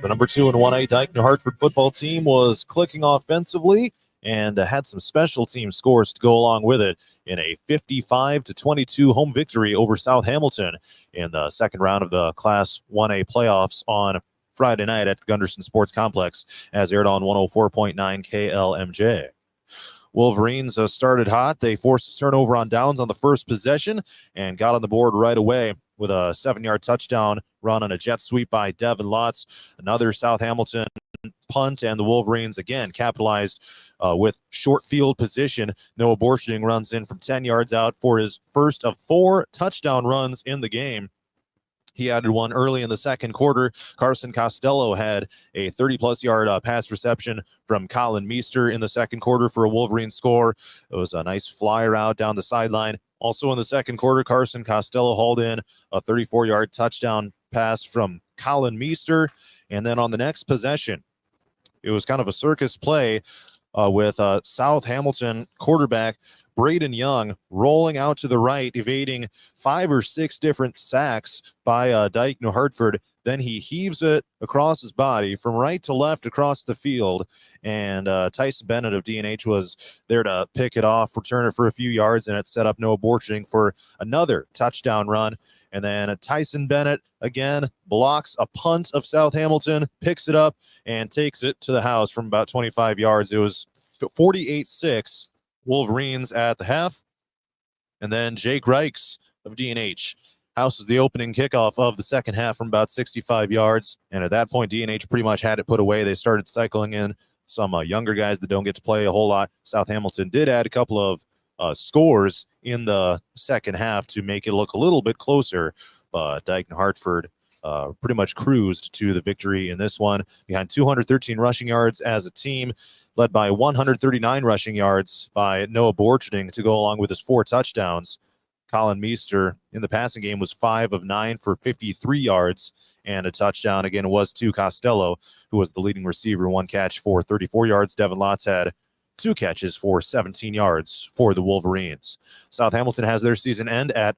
number 2 and 1A Dyke New Hartford football team was clicking offensively and had some special team scores to go along with it in a 55-22 home victory over South Hamilton in the second round of the Class 1A playoffs on Friday night at the Gunderson Sports Complex, as aired on 104.9 KLMJ. Wolverines started hot. They forced a turnover on downs on the first possession and got on the board right away with a 7-yard touchdown run on a jet sweep by Devin Lotz. Another South Hamilton punt, and the Wolverines again capitalized with short field position. Noah Borching runs in from 10 yards out for his first of 4 touchdown runs in the game. He added one early in the second quarter. Carson Costello had a 30-plus yard pass reception from Colin Meester in the second quarter for a Wolverine score. It was a nice fly route down the sideline. Also in the second quarter, Carson Costello hauled in a 34-yard touchdown pass from Colin Meester. And then on the next possession, it was kind of a circus play with South Hamilton quarterback Braden Young rolling out to the right, evading 5 or 6 different sacks by Dyke New Hartford. Then he heaves it across his body from right to left across the field. And Tyson Bennett of D&H was there to pick it off, return it for a few yards, and it set up Noah Borching for another touchdown run. And then Tyson Bennett again blocks a punt of South Hamilton, picks it up, and takes it to the house from about 25 yards. It was 48-6 Wolverines at the half. And then Jake Reichs of D&H houses the opening kickoff of the second half from about 65 yards. And at that point, D&H pretty much had it put away. They started cycling in some younger guys that don't get to play a whole lot. South Hamilton did add a couple of scores in the second half to make it look a little bit closer, but Dyke New Hartford pretty much cruised to the victory in this one, behind 213 rushing yards as a team, led by 139 rushing yards by Noah Borching to go along with his 4 touchdowns. Colin Meester in the passing game was 5 of 9 for 53 yards and a touchdown. Again, it was to Costello, who was the leading receiver, 1 catch for 34 yards. Devin Lotz had 2 catches for 17 yards for the Wolverines. South Hamilton has their season end at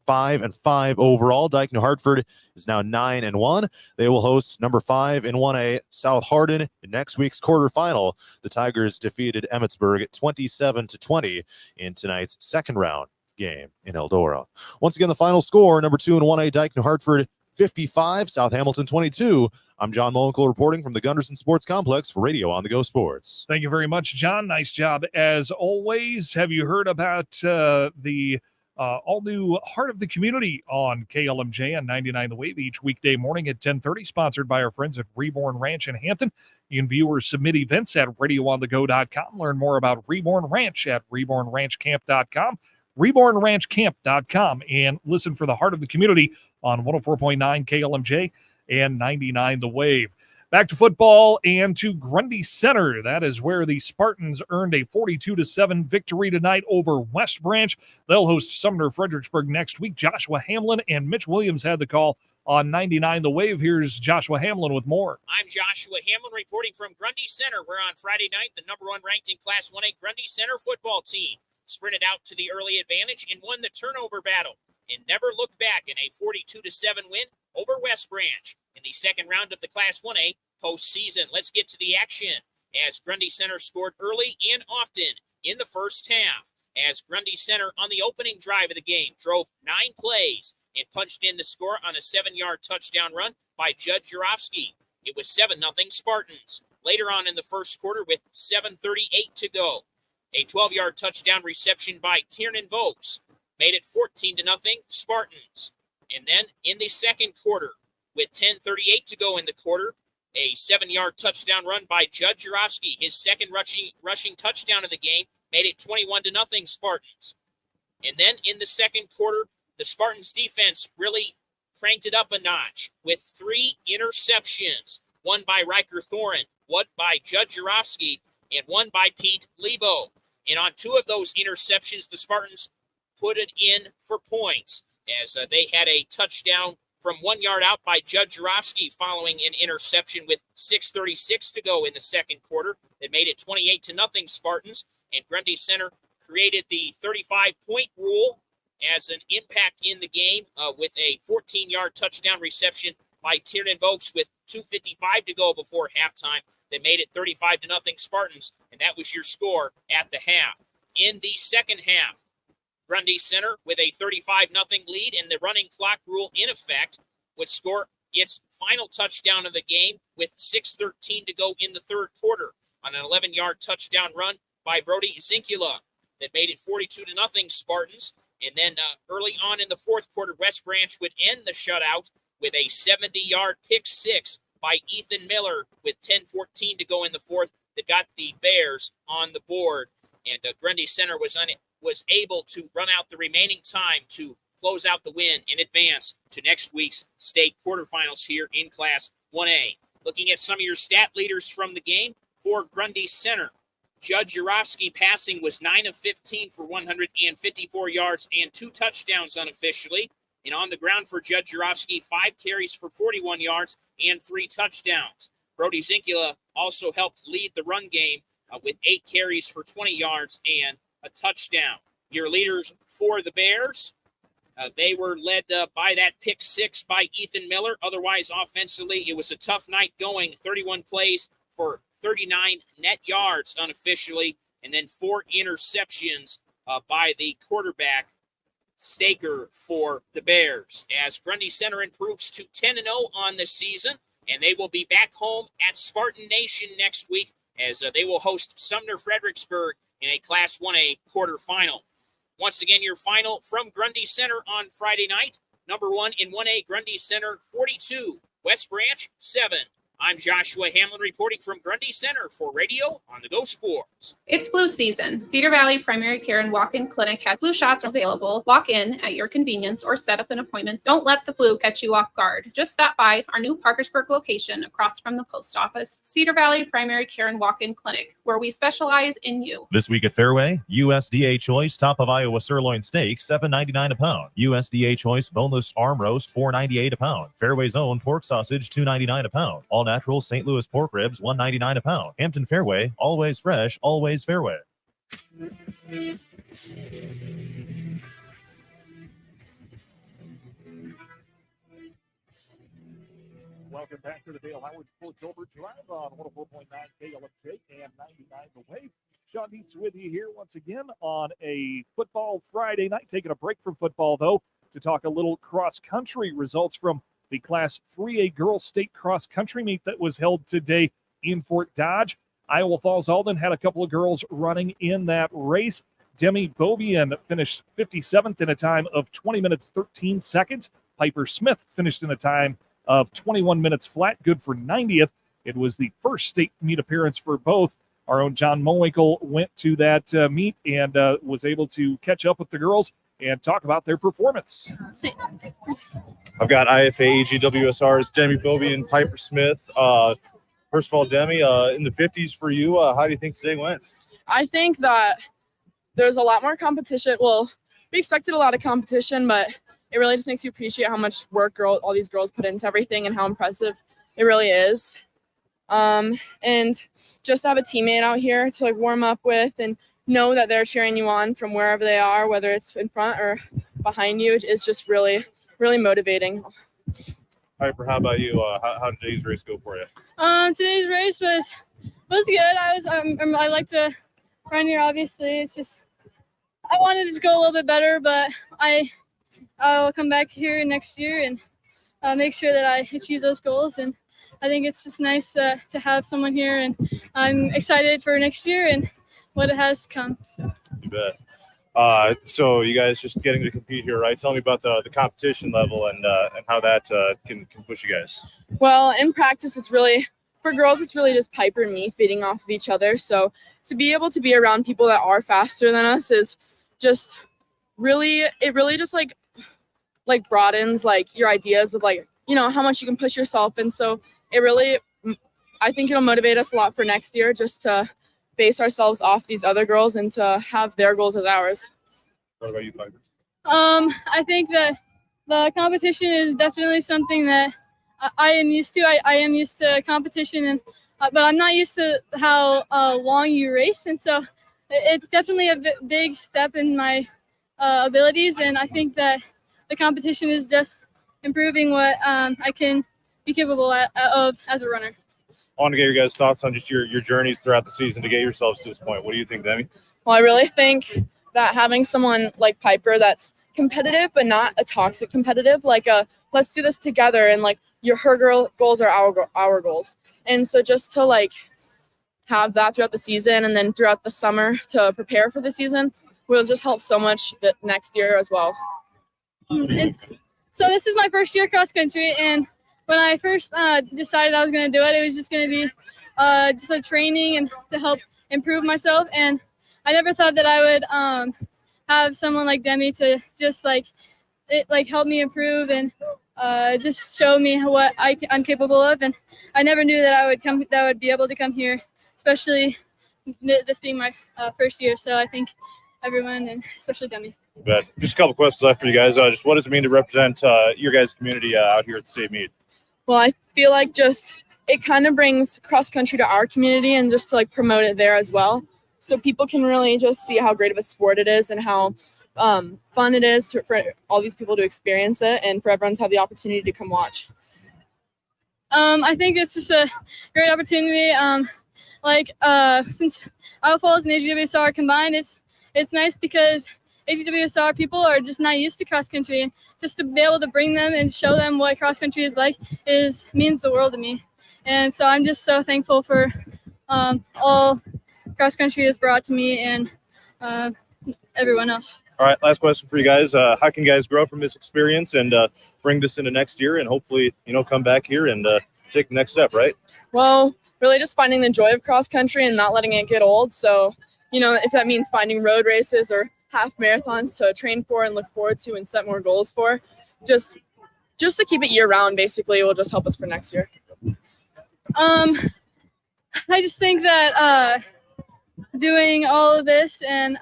5-5 overall. Dyke New Hartford is now 9-1. They will host number 5 in 1A South Hardin in next week's quarterfinal. The Tigers defeated Emmetsburg 27-20 in tonight's second round game in Eldora. Once again, the final score, number 2 in 1A Dyke New Hartford 55, South Hamilton 22. I'm John Molenkel reporting from the Gunderson Sports Complex for Radio on the Go Sports. Thank you very much, John. Nice job as always. Have you heard about the all-new Heart of the Community on KLMJ on 99 The Wave each weekday morning at 10:30, sponsored by our friends at Reborn Ranch in Hampton. You can view or submit events at RadioOnTheGo.com. Learn more about Reborn Ranch at RebornRanchCamp.com, RebornRanchCamp.com, and listen for the Heart of the Community on 104.9 KLMJ and 99 The Wave. Back to football and to Grundy Center. That is where the Spartans earned a 42-7 victory tonight over West Branch. They'll host Sumner Fredericksburg next week. Joshua Hamlin and Mitch Williams had the call on 99 The Wave. Here's Joshua Hamlin with more. I'm Joshua Hamlin reporting from Grundy Center, where on Friday night, the number 1 ranked in Class 1A Grundy Center football team sprinted out to the early advantage and won the turnover battle and never looked back in a 42-7 win over West Branch in the second round of the Class 1A postseason. Let's get to the action as Grundy Center scored early and often in the first half. as Grundy Center on the opening drive of the game drove 9 plays and punched in the score on a 7-yard touchdown run by Judd Jurofsky. It was 7-0 Spartans. Later on in the first quarter with 7:38 to go, a 12-yard touchdown reception by Tiernan Vokes made it 14-0 Spartans. And then in the second quarter, with 10:38 to go in the quarter, a 7-yard touchdown run by Judd Jurofsky, his second rushing touchdown of the game, made it 21-0 Spartans. And then in the second quarter, the Spartans defense really cranked it up a notch with 3 interceptions, one by Riker Thorin, one by Judd Jurofsky, and one by Pete Lebo. And on 2 of those interceptions, the Spartans put it in for points, as they had a touchdown from 1 yard out by Judd Jurofsky following an interception with 6:36 to go in the second quarter that made it 28-0 Spartans. And Grundy Center created the 35-point rule as an impact in the game with a 14-yard touchdown reception by Tiernan Vokes with 2:55 to go before halftime that made it 35-0 Spartans, and that was your score at the half. In the second half, Grundy Center, with a 35-0 lead and the running clock rule in effect, would score its final touchdown of the game with 6:13 to go in the third quarter on an 11-yard touchdown run by Brody Zinkula that made it 42-0 Spartans. And then early on in the fourth quarter, West Branch would end the shutout with a 70-yard pick six by Ethan Miller with 10:14 to go in the fourth that got the Bears on the board. And Grundy Center was able to run out the remaining time to close out the win and advance to next week's state quarterfinals here in Class 1A. Looking at some of your stat leaders from the game for Grundy Center, Judd Jurofsky passing was 9 of 15 for 154 yards and 2 touchdowns unofficially. And on the ground for Judd Jurofsky, 5 carries for 41 yards and 3 touchdowns. Brody Zinkula also helped lead the run game with 8 carries for 20 yards and a touchdown. Your leaders for the Bears, they were led by that pick six by Ethan Miller. Otherwise, offensively, it was a tough night going. 31 plays for 39 net yards unofficially, and then 4 interceptions by the quarterback, Staker, for the Bears. As Grundy Center improves to 10-0 on the season, and they will be back home at Spartan Nation next week as they will host Sumner Fredericksburg in a Class 1A quarterfinal. Once again, your final from Grundy Center on Friday night. Number 1 in 1A, Grundy Center 42, West Branch 7. I'm Joshua Hamlin reporting from Grundy Center for Radio on the Go Sports. It's flu season. Cedar Valley Primary Care and Walk-In Clinic has flu shots available. Walk in at your convenience or set up an appointment. Don't let the flu catch you off guard. Just stop by our new Parkersburg location across from the post office. Cedar Valley Primary Care and Walk-In Clinic, where we specialize in you. This week at Fairway, USDA Choice Top of Iowa Sirloin Steak, $7.99 a pound. USDA Choice Boneless Arm Roast, $4.98 a pound. Fairway's Own Pork Sausage, $2.99 a pound. All natural St. Louis pork ribs, $1.99 a pound. Hampton Fairway, always fresh, always Fairway. Welcome back to the Dale Howard Sports Overdrive on 104.9 KLMJ and 99 The Wave. Shawn Dietz with you here once again on a football Friday night. Taking a break from football, though, to talk a little cross-country results from the Class 3A Girls State Cross Country meet that was held today in Fort Dodge. Iowa Falls Alden had a couple of girls running in that race. Demi Bobian finished 57th in a time of 20 minutes, 13 seconds. Piper Smith finished in a time of 21 minutes flat, good for 90th. It was the first state meet appearance for both. Our own John Mowinkle went to that meet and was able to catch up with the girls and talk about their performance. I've got IFA AGWSR's Demi Bobby and Piper Smith. First of all, Demi, in the 50s for you, how do you think today went? I think that there's a lot more competition. Well, we expected a lot of competition, but it really just makes you appreciate how much work all these girls put into everything and how impressive it really is. And just to have a teammate out here to like warm up with and know that they're cheering you on from wherever they are, whether it's in front or behind you, is just really, really motivating. Piper, how about you? How did today's race go for you? Today's race was good. I like to run here. Obviously, it's just I wanted it to go a little bit better, but I'll come back here next year and make sure that I achieve those goals. And I think it's just nice to have someone here, and I'm excited for next year and what it has to come. So. You bet. So you guys just getting to compete here, right? Tell me about the competition level and how that can push you guys. Well, in practice, for girls, it's really just Piper and me feeding off of each other. So to be able to be around people that are faster than us is just really just like broadens like your ideas of like, how much you can push yourself. And so I think it'll motivate us a lot for next year just to base ourselves off these other girls and to have their goals as ours. What about you, Piper? I think that the competition is definitely something that I am used to. I am used to competition, but I'm not used to how long you race, and so it's definitely a big step in my abilities. And I think that the competition is just improving what I can be capable of as a runner. I want to get your guys' thoughts on just your journeys throughout the season to get yourselves to this point. What do you think, Demi? Well, I really think that having someone like Piper that's competitive but not a toxic competitive, like let's do this together, and like her goals are our goals. And so just to like have that throughout the season and then throughout the summer to prepare for the season will just help so much next year as well. So this is my first year cross country, and when I first decided I was going to do it, it was just going to be just a training and to help improve myself. And I never thought that I would have someone like Demi to just help me improve and just show me what I'm capable of. And I never knew that I would be able to come here, especially this being my first year. So I think everyone, and especially Demi. But just a couple questions left for you guys. Just what does it mean to represent your guys' community out here at the state meet? Well, I feel like just it kind of brings cross country to our community and just to like promote it there as well. So people can really just see how great of a sport it is and how fun it is for all these people to experience it and for everyone to have the opportunity to come watch. I think it's just a great opportunity. Since Iowa Falls and AGWSR combined, it's nice because AGWSR people are just not used to cross country, and just to be able to bring them and show them what cross country is like means the world to me. And so I'm just so thankful for all cross country has brought to me and everyone else. All right, last question for you guys. How can you guys grow from this experience and bring this into next year and hopefully, come back here and take the next step, right? Well, really just finding the joy of cross country and not letting it get old. So, if that means finding road races or half marathons to train for and look forward to and set more goals for, just to keep it year round, basically, will just help us for next year. I just think that doing all of this and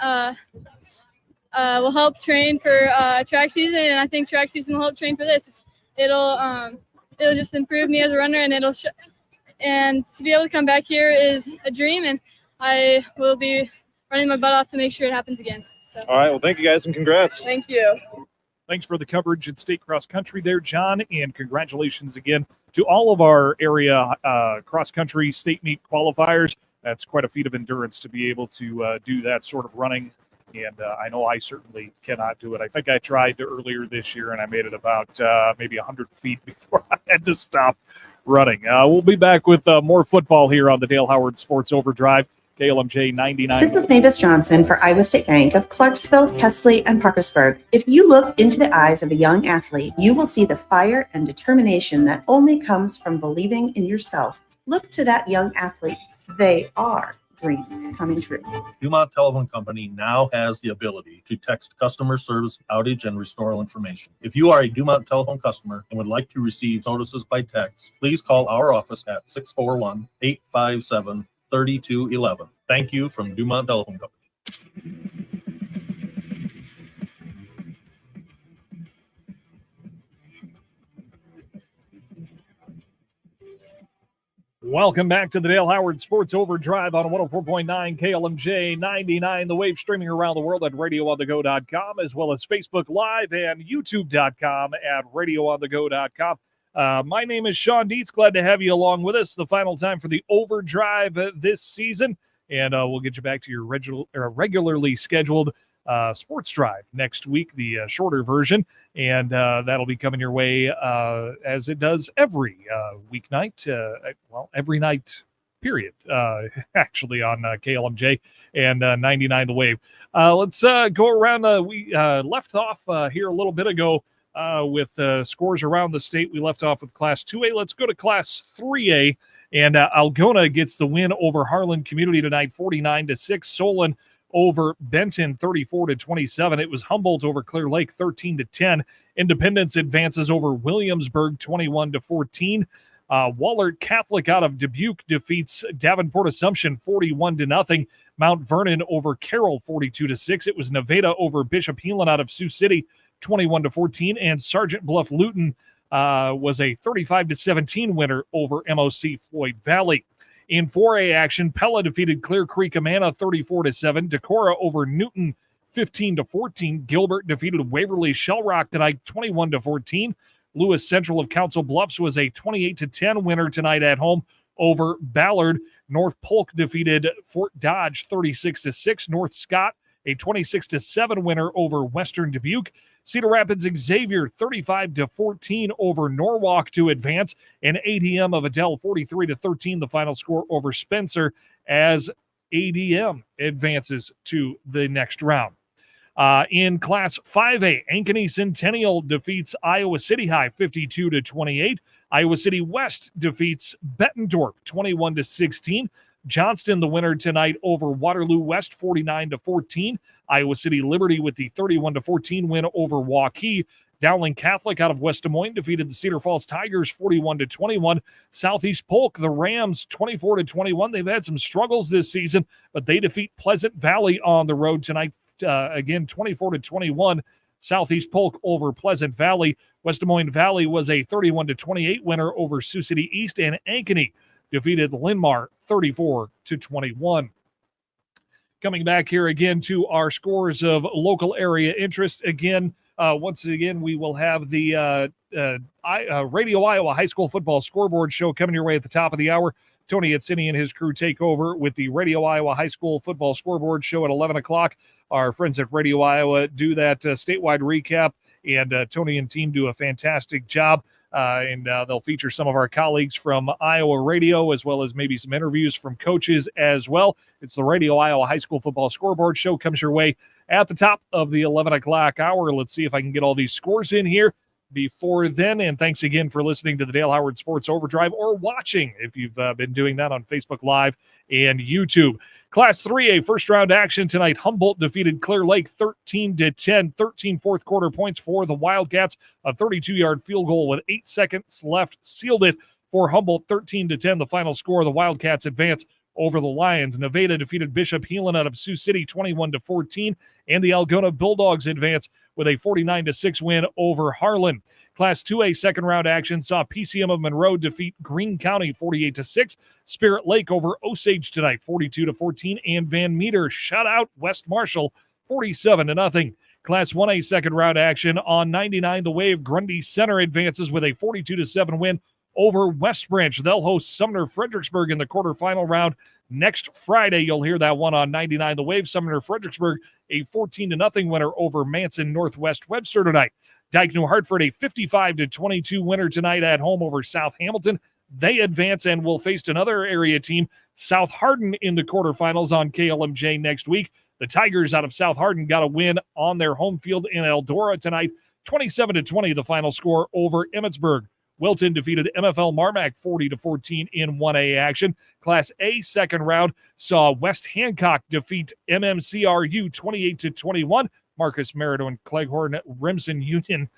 will help train for track season, and I think track season will help train for this. It'll just improve me as a runner, and and to be able to come back here is a dream, and I will be running my butt off to make sure it happens again. So. All right, well, thank you guys and congrats. Thank you. Thanks for the coverage at State Cross Country there, John, and congratulations again to all of our area cross-country state meet qualifiers. That's quite a feat of endurance to be able to do that sort of running, and I know I certainly cannot do it. I think I tried earlier this year, and I made it about maybe 100 feet before I had to stop running. We'll be back with more football here on the Dale Howard Sports Overdrive. KLMJ 99. This is Mavis Johnson for Iowa State Bank of Clarksville, Kesley, and Parkersburg. If you look into the eyes of a young athlete, you will see the fire and determination that only comes from believing in yourself. Look to that young athlete. They are dreams coming true. Dumont Telephone Company now has the ability to text customer service outage and restore all information. If you are a Dumont Telephone customer and would like to receive notices by text, please call our office at 641-857-3211. Thank you from Dumont Telephone Company. Welcome back to the Dale Howard Sports Overdrive on 104.9 KLMJ 99. The Wave streaming around the world at RadioOnTheGo.com, as well as Facebook Live and YouTube.com at RadioOnTheGo.com. My name is Shawn Dietz. Glad to have you along with us. The final time for the Overdrive this season, and we'll get you back to your regularly scheduled Sports Drive next week, the shorter version, and that'll be coming your way as it does every weeknight, every night, period, actually on KLMJ and 99 The Wave. Let's go around. We left off here a little bit ago with scores around the state. We left off with Class 2A. Let's go to Class 3A, and Algona gets the win over Harlan Community tonight, 49-6. Solon over Benton, 34-27. It was Humboldt over Clear Lake, 13-10. Independence advances over Williamsburg, 21-14. Wahlert Catholic out of Dubuque defeats Davenport Assumption, 41-0. Mount Vernon over Carroll, 42-6. It was Nevada over Bishop Heelan out of Sioux City, 21-14. And Sergeant Bluff Luton was a 35-17 winner over MOC Floyd Valley. In 4A action, Pella defeated Clear Creek Amana 34-7. Decorah over Newton 15-14. Gilbert defeated Waverly Shellrock tonight 21-14. Lewis Central of Council Bluffs was a 28-10 winner tonight at home over Ballard. North Polk defeated Fort Dodge 36-6. North Scott a 26-7 winner over Western Dubuque. Cedar Rapids Xavier 35-14 over Norwalk to advance, and ADM of Adele 43-13 the final score over Spencer as ADM advances to the next round. In Class 5A, Ankeny Centennial defeats Iowa City High 52-28. Iowa City West defeats Bettendorf 21-16. Johnston, the winner tonight over Waterloo West, 49-14. Iowa City Liberty with the 31-14 win over Waukee. Dowling Catholic out of West Des Moines defeated the Cedar Falls Tigers 41-21. Southeast Polk, the Rams 24-21. They've had some struggles this season, but they defeat Pleasant Valley on the road tonight. Again, 24-21. Southeast Polk over Pleasant Valley. West Des Moines Valley was a 31-28 winner over Sioux City East, and Ankeny defeated Linmar 34-21. Coming back here again to our scores of local area interest. Again, once again, we will have the Radio Iowa High School Football Scoreboard Show coming your way at the top of the hour. Tony Atzini and his crew take over with the Radio Iowa High School Football Scoreboard Show at 11 o'clock. Our friends at Radio Iowa do that statewide recap, and Tony and team do a fantastic job. And they'll feature some of our colleagues from Iowa Radio, as well as maybe some interviews from coaches as well. It's the Radio Iowa High School Football Scoreboard Show. Comes your way at the top of the 11 o'clock hour. Let's see if I can get all these scores in here before then. And thanks again for listening to the Dale Howard Sports Overdrive, or watching if you've been doing that on Facebook Live and YouTube. Class 3A first round action tonight. Humboldt defeated Clear Lake 13-10. 13 fourth quarter points for the Wildcats. A 32-yard field goal with 8 seconds left sealed it for Humboldt. 13-10 the final score. The Wildcats advance over the Lions. Nevada defeated Bishop Heelan out of Sioux City 21-14, and the Algona Bulldogs advance with a 49-6 win over Harlan. Class 2A second round action saw PCM of Monroe defeat Greene County 48-6. Spirit Lake over Osage tonight 42-14, and Van Meter shut out West Marshall 47-0. Class 1A second round action on 99 The Wave. Grundy Center advances with a 42-7 win over West Branch. They'll host Sumner Fredericksburg in the quarterfinal round next Friday. You'll hear that one on 99 The Wave. Sumner Fredericksburg a 14-0 winner over Manson Northwest Webster tonight. Dike New Hartford a 55-22 winner tonight at home over South Hamilton. They advance and will face another area team, South Hardin, in the quarterfinals on KLMJ next week. The Tigers out of South Hardin got a win on their home field in Eldora tonight, 27-20 the final score over Emmetsburg. Wilton defeated MFL Marmac 40-14 in 1A action. Class A second round saw West Hancock defeat MMCRU 28-21. Marcus Merito and Cleghorn Remsen Union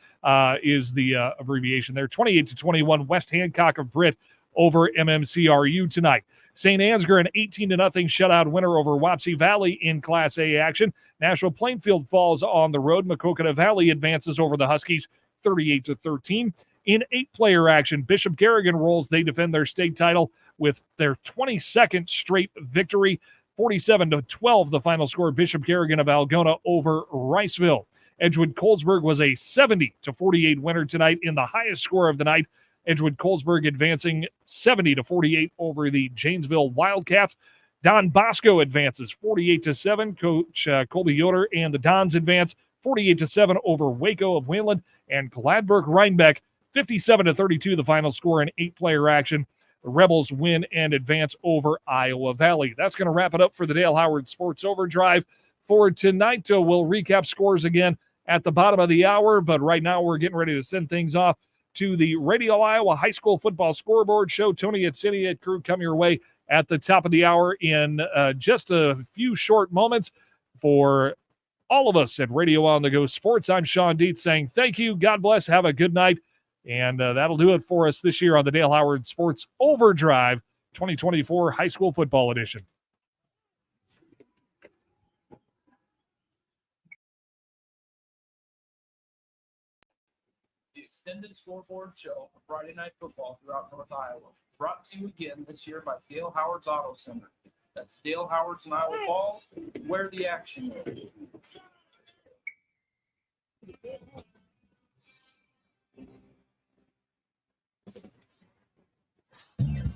is the abbreviation there. 28-21 West Hancock of Britt over MMCRU tonight. St. Ansgar an 18-0 shutout winner over Wapsie Valley in Class A action. Nashville Plainfield falls on the road. Maquoketa Valley advances over the Huskies 38-13. In 8-player action, Bishop Garrigan rolls. They defend their state title with their 22nd straight victory. 47-12 the final score. Bishop Garrigan of Algona over Riceville. Edgewood Colesburg was a 70-48 winner tonight in the highest score of the night. Edgewood Colesburg advancing 70-48 over the Janesville Wildcats. Don Bosco advances 48-7. Coach Colby Yoder and the Dons advance 48-7 over Waco of Wayland, and Gladberg Rhinebeck 57-32, the final score in 8-player action. The Rebels win and advance over Iowa Valley. That's going to wrap it up for the Dale Howard Sports Overdrive for tonight. We'll recap scores again at the bottom of the hour, but right now we're getting ready to send things off to the Radio Iowa High School Football Scoreboard Show. Tony at City at Crew come your way at the top of the hour in just a few short moments. For all of us at Radio on the Go Sports, I'm Shawn Dietz saying thank you, God bless, have a good night, and that'll do it for us this year on the Dale Howard Sports Overdrive 2024 High School Football Edition. The extended scoreboard show for Friday Night Football throughout North Iowa, brought to you again this year by Dale Howard's Auto Center. That's Dale Howard's in Iowa Falls, where the action is.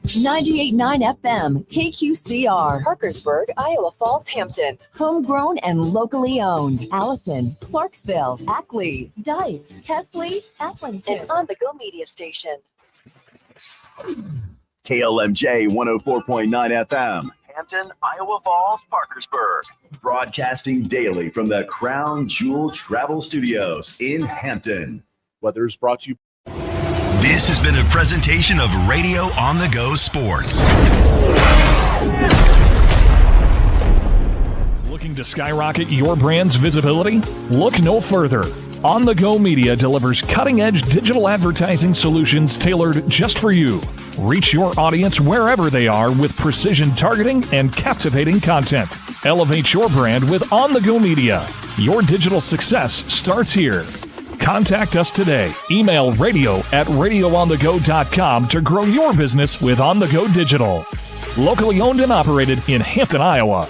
98.9 FM, KQCR, Parkersburg, Iowa Falls, Hampton. Homegrown and locally owned. Allison, Clarksville, Ackley, Dyke, Kesley, Atlington. And on the Go Media Station. KLMJ 104.9 FM. Hampton, Iowa Falls, Parkersburg. Broadcasting daily from the Crown Jewel Travel Studios in Hampton. Weather is brought to you. This has been a presentation of Radio on the Go Sports. Looking to skyrocket your brand's visibility? Look no further. On the Go Media delivers cutting-edge digital advertising solutions tailored just for you. Reach your audience wherever they are with precision targeting and captivating content. Elevate your brand with On the Go Media. Your digital success starts here. Contact us today. Email radio@radioonthego.com to grow your business with On the Go Digital. Locally owned and operated in Hampton, Iowa.